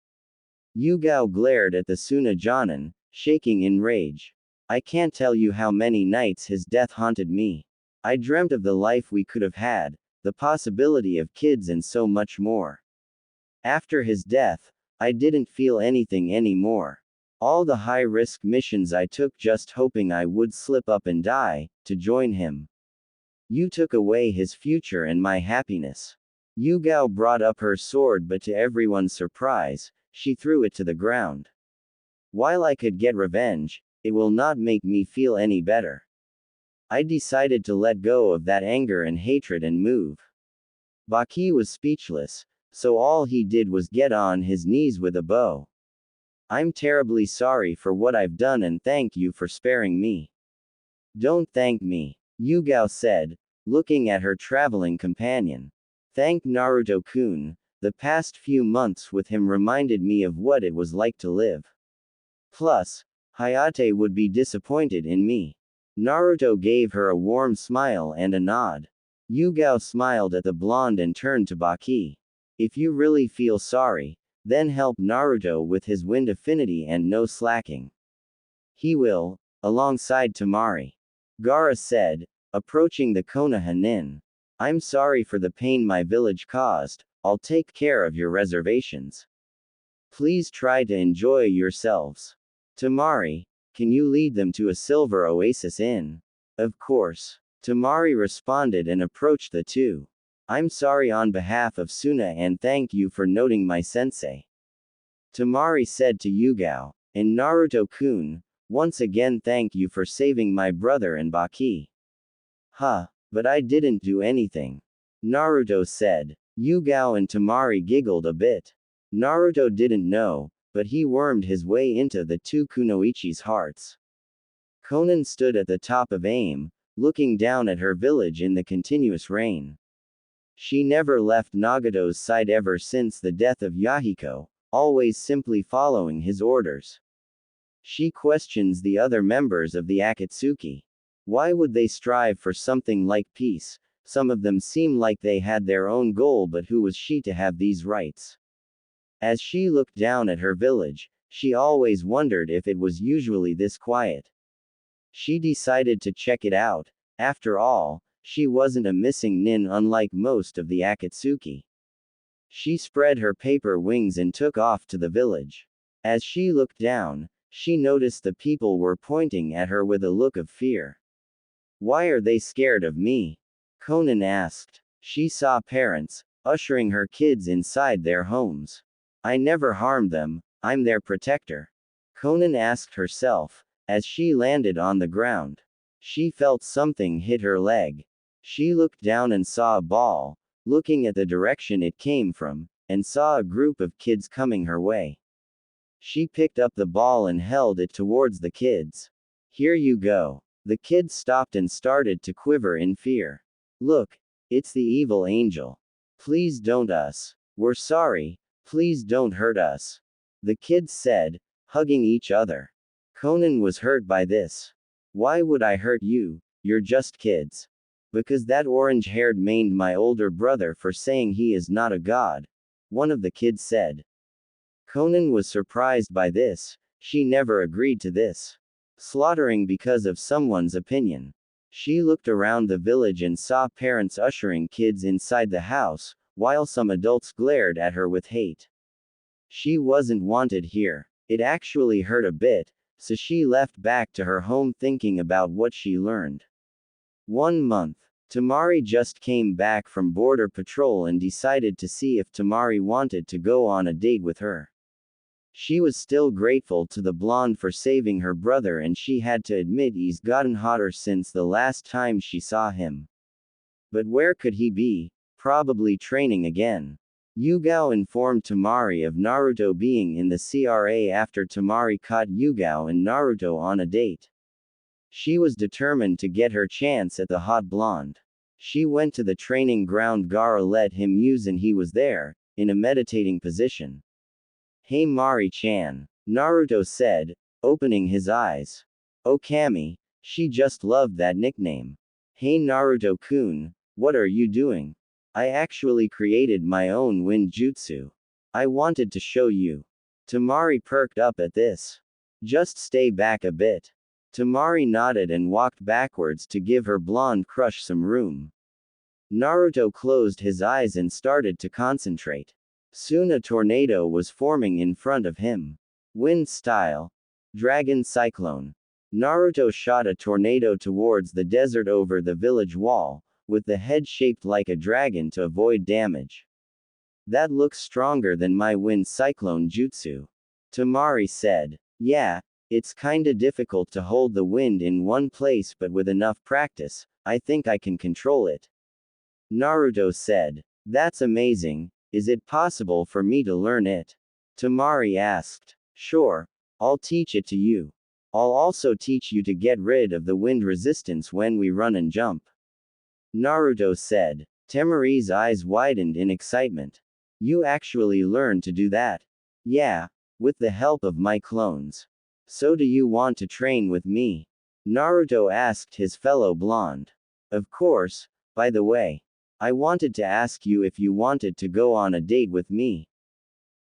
Yugao glared at the Suna Jonin, shaking in rage. I can't tell you how many nights his death haunted me. I dreamt of the life we could have had, the possibility of kids and so much more. After his death, I didn't feel anything anymore. All the high-risk missions I took just hoping I would slip up and die, to join him. You took away his future and my happiness. Yugao brought up her sword, but to everyone's surprise, she threw it to the ground. While I could get revenge, it will not make me feel any better. I decided to let go of that anger and hatred and move. Baki was speechless, so all he did was get on his knees with a bow. I'm terribly sorry for what I've done and thank you for sparing me. Don't thank me, Yugao said, looking at her traveling companion. Thank Naruto-kun. The past few months with him reminded me of what it was like to live. Plus, Hayate would be disappointed in me. Naruto gave her a warm smile and a nod. Yugao smiled at the blonde and turned to Baki. If you really feel sorry, then help Naruto with his wind affinity and no slacking. He will, alongside Tamari. Gaara said, approaching the Konoha Nin. I'm sorry for the pain my village caused, I'll take care of your reservations. Please try to enjoy yourselves. Tamari, can you lead them to a silver oasis inn? Of course. Tamari responded and approached the two. I'm sorry on behalf of Suna and thank you for noting my sensei. Tamari said to Yugao, and Naruto-kun, once again thank you for saving my brother and Baki. Huh, but I didn't do anything. Naruto said. Yugao and Tamari giggled a bit. Naruto didn't know, but he wormed his way into the two kunoichi's hearts. Konan stood at the top of AIM, looking down at her village in the continuous rain. She never left Nagato's side ever since the death of Yahiko, always simply following his orders. She questions the other members of the Akatsuki. Why would they strive for something like peace? Some of them seem like they had their own goal, but who was she to have these rights? As she looked down at her village, she always wondered if it was usually this quiet. She decided to check it out. After all, she wasn't a missing nin unlike most of the Akatsuki. She spread her paper wings and took off to the village. As she looked down, she noticed the people were pointing at her with a look of fear. Why are they scared of me? Konan asked. She saw parents, ushering her kids inside their homes. I never harmed them, I'm their protector. Conan asked herself, as she landed on the ground. She felt something hit her leg. She looked down and saw a ball, looking at the direction it came from, and saw a group of kids coming her way. She picked up the ball and held it towards the kids. Here you go. The kids stopped and started to quiver in fear. Look, it's the evil angel. Please don't us. We're sorry, please don't hurt us. The kids said, hugging each other. Conan was hurt by this. Why would I hurt you? You're just kids. Because that orange-haired maned my older brother for saying he is not a god. One of the kids said. Conan was surprised by this. She never agreed to this. Slaughtering because of someone's opinion. She looked around the village and saw parents ushering kids inside the house, while some adults glared at her with hate. She wasn't wanted here. It actually hurt a bit, so she left back to her home thinking about what she learned. 1 month. Tamari just came back from border patrol and decided to see if Tamari wanted to go on a date with her. She was still grateful to the blonde for saving her brother, and she had to admit he's gotten hotter since the last time she saw him. But where could he be? Probably training again. Yugao informed Tamari of Naruto being in the CRA after Tamari caught Yugao and Naruto on a date. She was determined to get her chance at the hot blonde. She went to the training ground Gaara let him use and he was there, in a meditating position. Hey Mari-chan, Naruto said, opening his eyes. Oh Kami, she just loved that nickname. Hey Naruto-kun, what are you doing? I actually created my own wind jutsu. I wanted to show you. Tamari perked up at this. Just stay back a bit. Tamari nodded and walked backwards to give her blonde crush some room. Naruto closed his eyes and started to concentrate. Soon a tornado was forming in front of him. Wind style. Dragon cyclone. Naruto shot a tornado towards the desert over the village wall, with the head shaped like a dragon to avoid damage. That looks stronger than my wind cyclone jutsu. Tamari said. Yeah, it's kinda difficult to hold the wind in one place, but with enough practice, I think I can control it. Naruto said. That's amazing. Is it possible for me to learn it? Tamari asked. Sure. I'll teach it to you. I'll also teach you to get rid of the wind resistance when we run and jump. Naruto said. Tamari's eyes widened in excitement. You actually learned to do that? Yeah, with the help of my clones. So do you want to train with me? Naruto asked his fellow blonde. Of course, by the way. I wanted to ask you if you wanted to go on a date with me.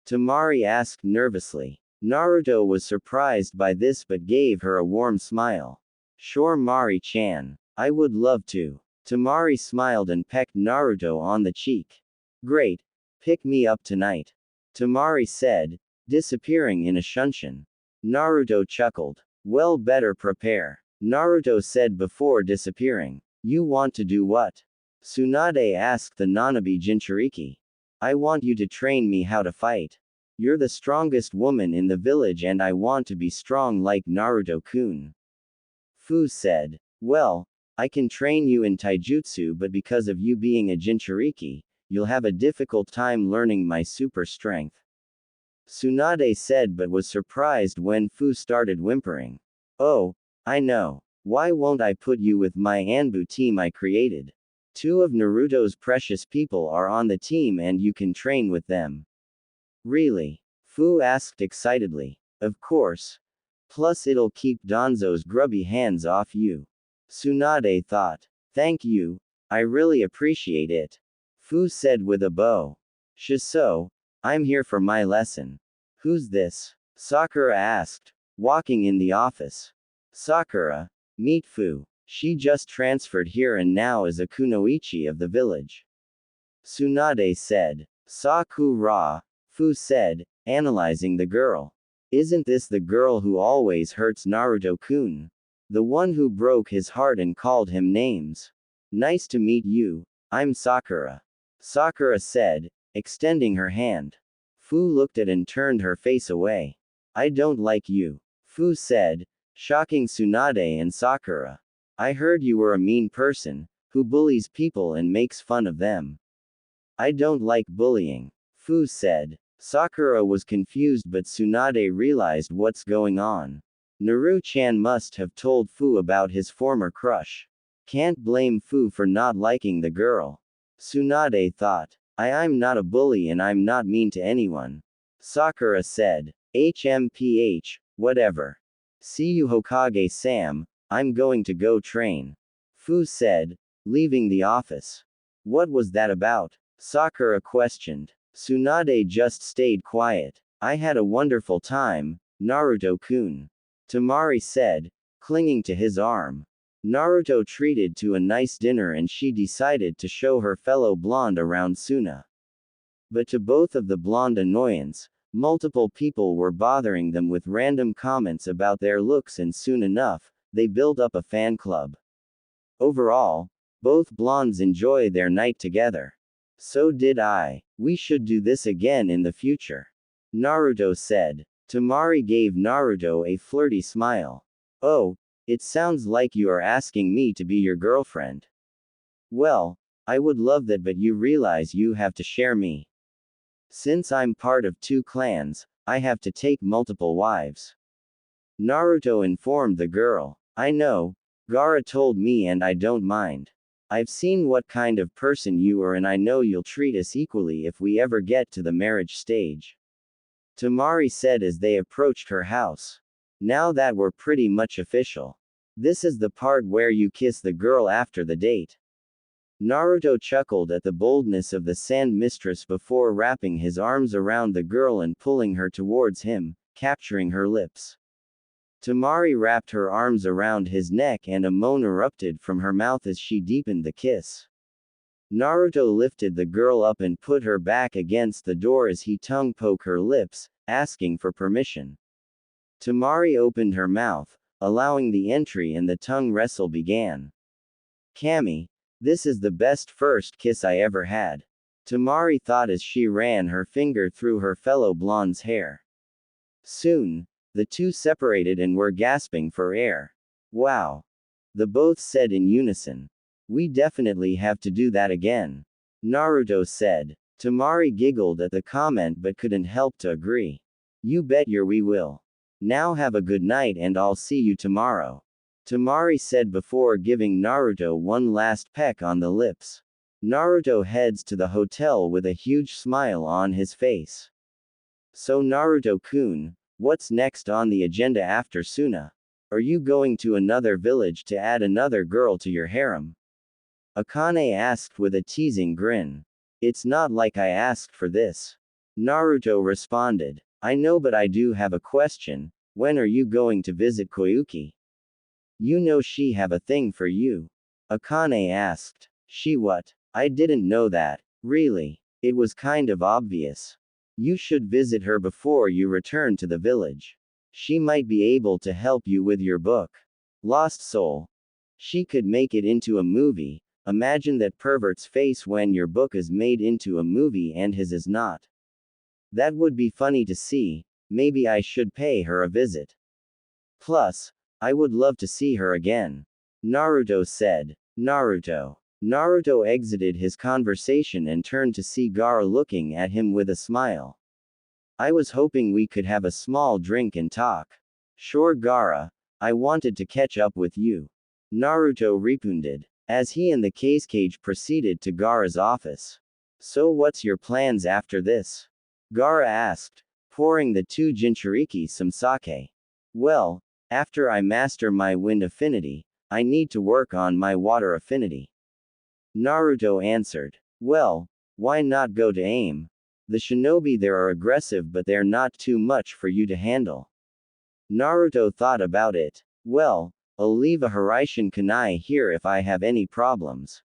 Tamari asked nervously. Naruto was surprised by this but gave her a warm smile. Sure Mari-chan. I would love to. Tamari smiled and pecked Naruto on the cheek. Great. Pick me up tonight. Tamari said, disappearing in a shunshin. Naruto chuckled. Well, better prepare. Naruto said before disappearing. You want to do what? Tsunade asked the Nanabi Jinchuriki. I want you to train me how to fight. You're the strongest woman in the village and I want to be strong like Naruto-kun. Fu said. Well, I can train you in taijutsu, but because of you being a Jinchuriki, you'll have a difficult time learning my super strength. Tsunade said but was surprised when Fu started whimpering. Oh, I know. Why won't I put you with my Anbu team I created? 2 of Naruto's precious people are on the team and you can train with them. Really? Fu asked excitedly. Of course. Plus it'll keep Danzo's grubby hands off you. Tsunade thought. Thank you. I really appreciate it. Fu said with a bow. Shiso, I'm here for my lesson. Who's this? Sakura asked, walking in the office. Sakura, meet Fu. She just transferred here and now is a kunoichi of the village. Tsunade said. Sakura, Fu said, analyzing the girl. Isn't this the girl who always hurts Naruto-kun? The one who broke his heart and called him names? Nice to meet you, I'm Sakura. Sakura said, extending her hand. Fu looked at and turned her face away. I don't like you. Fu said, shocking Tsunade and Sakura. I heard you were a mean person, who bullies people and makes fun of them. I don't like bullying. Fu said. Sakura was confused, but Tsunade realized what's going on. Naru-chan must have told Fu about his former crush. Can't blame Fu for not liking the girl. Tsunade thought. I'm not a bully and I'm not mean to anyone. Sakura said. HMPH, whatever. See you Hokage-sam, I'm going to go train. Fu said, leaving the office. What was that about? Sakura questioned. Tsunade just stayed quiet. I had a wonderful time, Naruto-kun. Tamari said, clinging to his arm. Naruto treated to a nice dinner and she decided to show her fellow blonde around Suna. But to both of the blonde annoyance, multiple people were bothering them with random comments about their looks, and soon enough, they built up a fan club. Overall, both blondes enjoy their night together. So did I. We should do this again in the future. Naruto said. Tamari gave Naruto a flirty smile. Oh, it sounds like you are asking me to be your girlfriend. Well, I would love that, but you realize you have to share me. Since I'm part of 2 clans, I have to take multiple wives. Naruto informed the girl. I know, Gaara told me and I don't mind. I've seen what kind of person you are and I know you'll treat us equally if we ever get to the marriage stage. Tamari said as they approached her house. Now that we're pretty much official. This is the part where you kiss the girl after the date. Naruto chuckled at the boldness of the sand mistress before wrapping his arms around the girl and pulling her towards him, capturing her lips. Tamari wrapped her arms around his neck and a moan erupted from her mouth as she deepened the kiss. Naruto lifted the girl up and put her back against the door as he tongue-poked her lips, asking for permission. Tamari opened her mouth, allowing the entry, and the tongue wrestle began. Kami, this is the best first kiss I ever had. Tamari thought as she ran her finger through her fellow blonde's hair. Soon, the two separated and were gasping for air. Wow! The both said in unison. We definitely have to do that again. Naruto said. Tamari giggled at the comment but couldn't help to agree. You bet we will. Now have a good night and I'll see you tomorrow. Tamari said before giving Naruto one last peck on the lips. Naruto heads to the hotel with a huge smile on his face. So Naruto-kun, what's next on the agenda after Suna? Are you going to another village to add another girl to your harem? Akane asked with a teasing grin. It's not like I asked for this. Naruto responded. I know, but I do have a question. When are you going to visit Koyuki? You know she have a thing for you. Akane asked. She what? I didn't know that. Really? It was kind of obvious. You should visit her before you return to the village. She might be able to help you with your book. Lost Soul. She could make it into a movie. Imagine that pervert's face when your book is made into a movie and his is not. That would be funny to see. Maybe I should pay her a visit. Plus, I would love to see her again. Naruto said. Naruto exited his conversation and turned to see Gaara looking at him with a smile. I was hoping we could have a small drink and talk. Sure Gaara, I wanted to catch up with you. Naruto responded, as he and the cage proceeded to Gaara's office. So what's your plans after this? Gaara asked, pouring the 2 Jinchuriki some sake. Well, after I master my wind affinity, I need to work on my water affinity. Naruto answered. Well, why not go to AIM? The shinobi there are aggressive but they're not too much for you to handle. Naruto thought about it. Well, I'll leave a Hiraishin kunai here if I have any problems.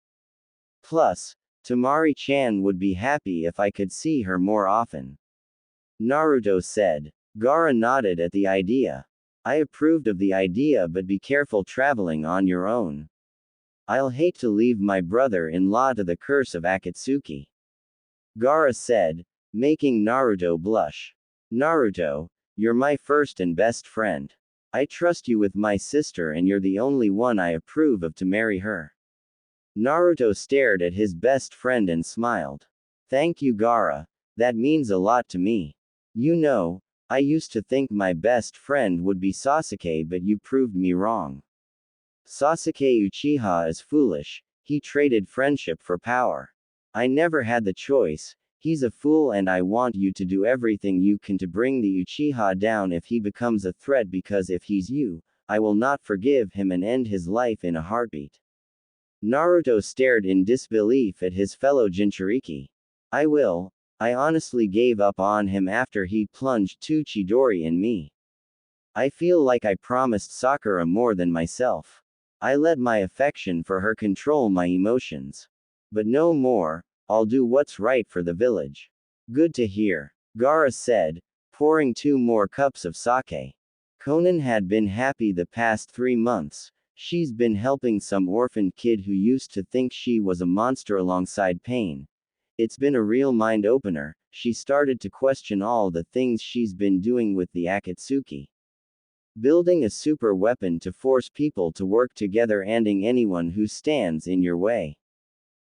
Plus, Tamari-chan would be happy if I could see her more often. Naruto said. Gaara nodded at the idea. I approved of the idea, but be careful traveling on your own. I'll hate to leave my brother-in-law to the curse of Akatsuki. Gaara said, making Naruto blush. Naruto, you're my first and best friend. I trust you with my sister and you're the only one I approve of to marry her. Naruto stared at his best friend and smiled. Thank you, Gaara. That means a lot to me. You know, I used to think my best friend would be Sasuke, but you proved me wrong. Sasuke Uchiha is foolish, he traded friendship for power. I never had the choice, he's a fool and I want you to do everything you can to bring the Uchiha down if he becomes a threat, because if he's you, I will not forgive him and end his life in a heartbeat. Naruto stared in disbelief at his fellow Jinchuriki. I will. I honestly gave up on him after he plunged two Chidori in me. I feel like I promised Sakura more than myself. I let my affection for her control my emotions. But no more, I'll do what's right for the village. Good to hear, Gaara said, pouring 2 more cups of sake. Konan had been happy the past 3 months. She's been helping some orphaned kid who used to think she was a monster alongside Pain. It's been a real mind opener. She started to question all the things she's been doing with the Akatsuki. Building a super weapon to force people to work together, ending anyone who stands in your way.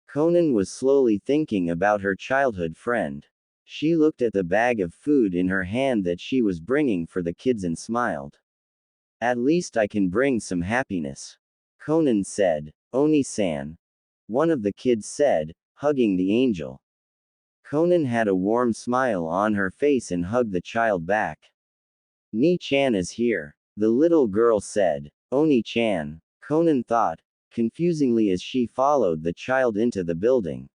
Konan was slowly thinking about her childhood friend. She looked at the bag of food in her hand that she was bringing for the kids and smiled. At least I can bring some happiness. Konan said. Oni-san. One of the kids said, hugging the angel. Konan had a warm smile on her face and hugged the child back. Ni-chan is here, the little girl said. Oni-chan, Konan thought, confusingly as she followed the child into the building.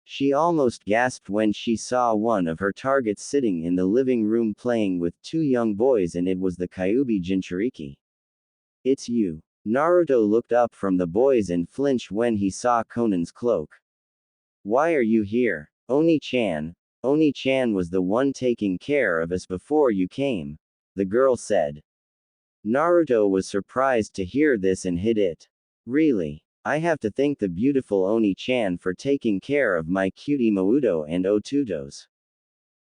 She almost gasped when she saw one of her targets sitting in the living room playing with 2 young boys, and it was the Kyuubi Jinchuriki. It's you. Naruto looked up from the boys and flinched when he saw Konan's cloak. Why are you here? Oni-chan. Oni-chan was the one taking care of us before you came, the girl said. Naruto was surprised to hear this and hid it. Really? I have to thank the beautiful Oni-chan for taking care of my cute Imouto and Otutos.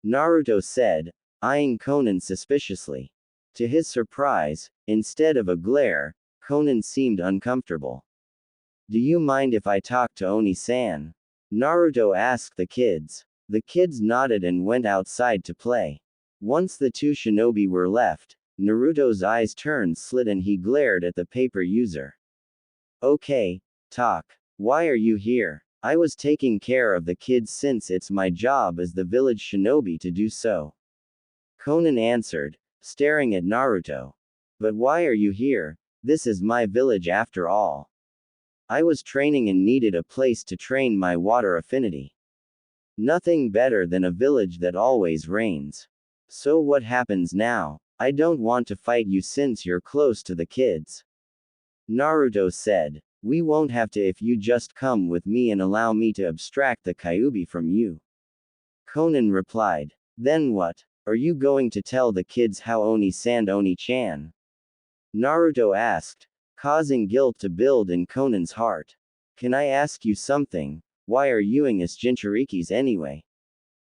Naruto said, eyeing Konan suspiciously. To his surprise, instead of a glare, Konan seemed uncomfortable. Do you mind if I talk to Oni-san? Naruto asked the kids. The kids nodded and went outside to play. Once the 2 shinobi were left, Naruto's eyes turned slit and he glared at the paper user. Okay, talk. Why are you here? I was taking care of the kids since it's my job as the village shinobi to do so. Konan answered, staring at Naruto. But why are you here? This is my village after all. I was training and needed a place to train my water affinity. Nothing better than a village that always rains. So what happens now? I don't want to fight you since you're close to the kids. Naruto said. We won't have to if you just come with me and allow me to abstract the Kyuubi from you. Konan replied. Then what? Are you going to tell the kids how Oni-san Oni-chan? Naruto asked, causing guilt to build in Konan's heart. Can I ask you something? Why are you us Jinchurikis anyway?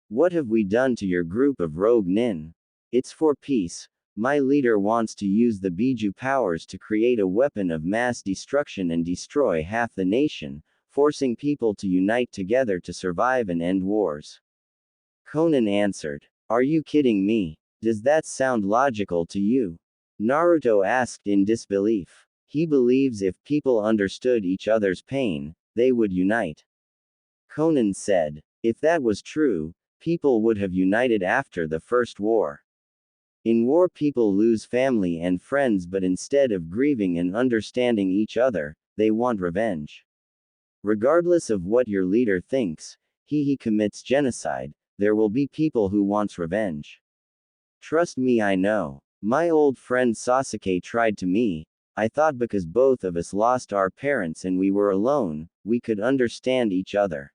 What have we done to your group of rogue nin? It's for peace. My leader wants to use the Biju powers to create a weapon of mass destruction and destroy half the nation, forcing people to unite together to survive and end wars. Konan answered. Are you kidding me? Does that sound logical to you? Naruto asked in disbelief. He believes if people understood each other's pain, they would unite. Konan said. If that was true, people would have united after the First War. In war people lose family and friends, but instead of grieving and understanding each other, they want revenge. Regardless of what your leader thinks, he commits genocide, there will be people who wants revenge. Trust me, I know. My old friend Sasuke tried to me. I thought because both of us lost our parents and we were alone, we could understand each other.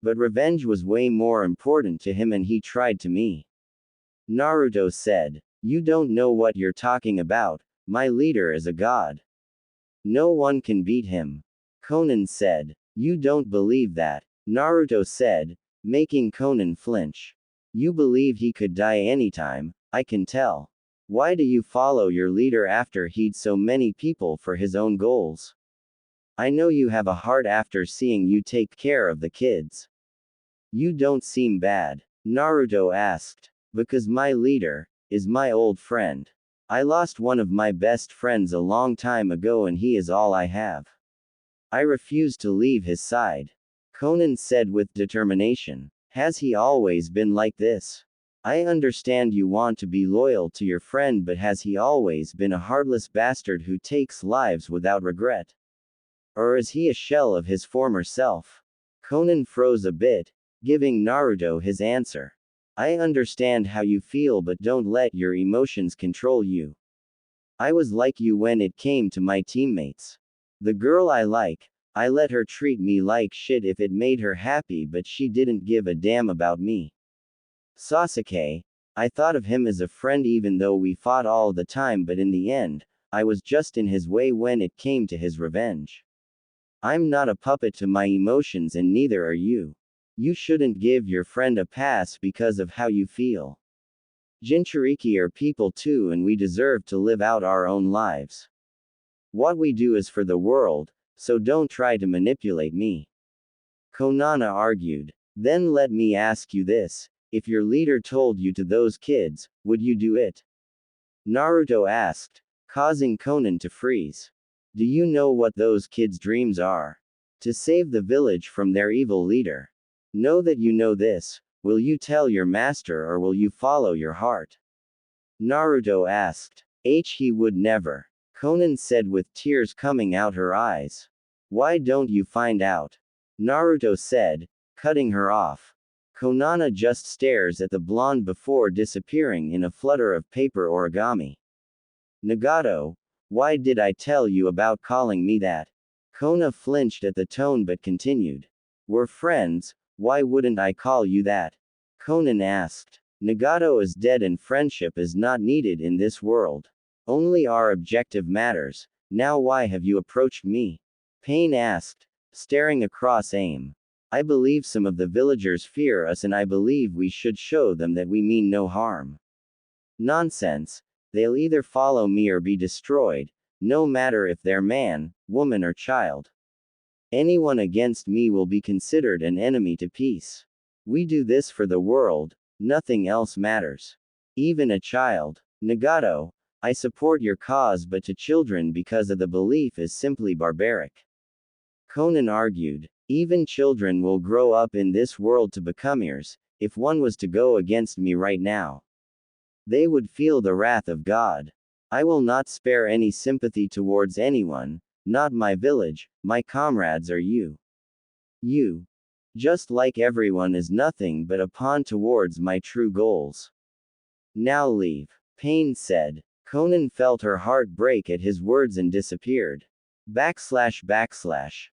But revenge was way more important to him and he tried to me. Naruto said. You don't know what you're talking about, my leader is a god. No one can beat him. Konan said. You don't believe that, Naruto said, making Conan flinch. You believe he could die anytime, I can tell. Why do you follow your leader after he'd so many people for his own goals? I know you have a heart after seeing you take care of the kids. You don't seem bad, Naruto asked. Because my leader is my old friend. I lost one of my best friends a long time ago and he is all I have. I refuse to leave his side. Conan said with determination. Has he always been like this? I understand you want to be loyal to your friend, but has he always been a heartless bastard who takes lives without regret? Or is he a shell of his former self? Conan froze a bit, giving Naruto his answer. I understand how you feel, but don't let your emotions control you. I was like you when it came to my teammates. The girl I like, I let her treat me like shit if it made her happy, but she didn't give a damn about me. Sasuke, I thought of him as a friend even though we fought all the time, but in the end, I was just in his way when it came to his revenge. I'm not a puppet to my emotions and neither are you. You shouldn't give your friend a pass because of how you feel. Jinchuriki are people too and we deserve to live out our own lives. What we do is for the world, so don't try to manipulate me. Konana argued. Then let me ask you this, if your leader told you to those kids, would you do it? Naruto asked, causing Conan to freeze. Do you know what those kids' dreams are? To save the village from their evil leader. Know that you know this. Will you tell your master or will you follow your heart? Naruto asked. He would never. Conan said with tears coming out her eyes. Why don't you find out? Naruto said, cutting her off. Konana just stares at the blonde before disappearing in a flutter of paper origami. Nagato, why did I tell you about calling me that? Kona flinched at the tone but continued. We're friends, why wouldn't I call you that? Conan asked. Nagato is dead and friendship is not needed in this world. Only our objective matters. Now why have you approached me? Pain asked, staring across Aim. I believe some of the villagers fear us and I believe we should show them that we mean no harm. Nonsense. They'll either follow me or be destroyed, no matter if they're man, woman or child. Anyone against me will be considered an enemy to peace. We do this for the world, nothing else matters. Even a child. Nagato, I support your cause, but to children because of the belief is simply barbaric. Conan argued. Even children will grow up in this world to become ears. If one was to go against me right now, they would feel the wrath of God. I will not spare any sympathy towards anyone, not my village, my comrades or you. You. Just like everyone is nothing but a pawn towards my true goals. Now leave. Pain said. Conan felt her heart break at his words and disappeared. //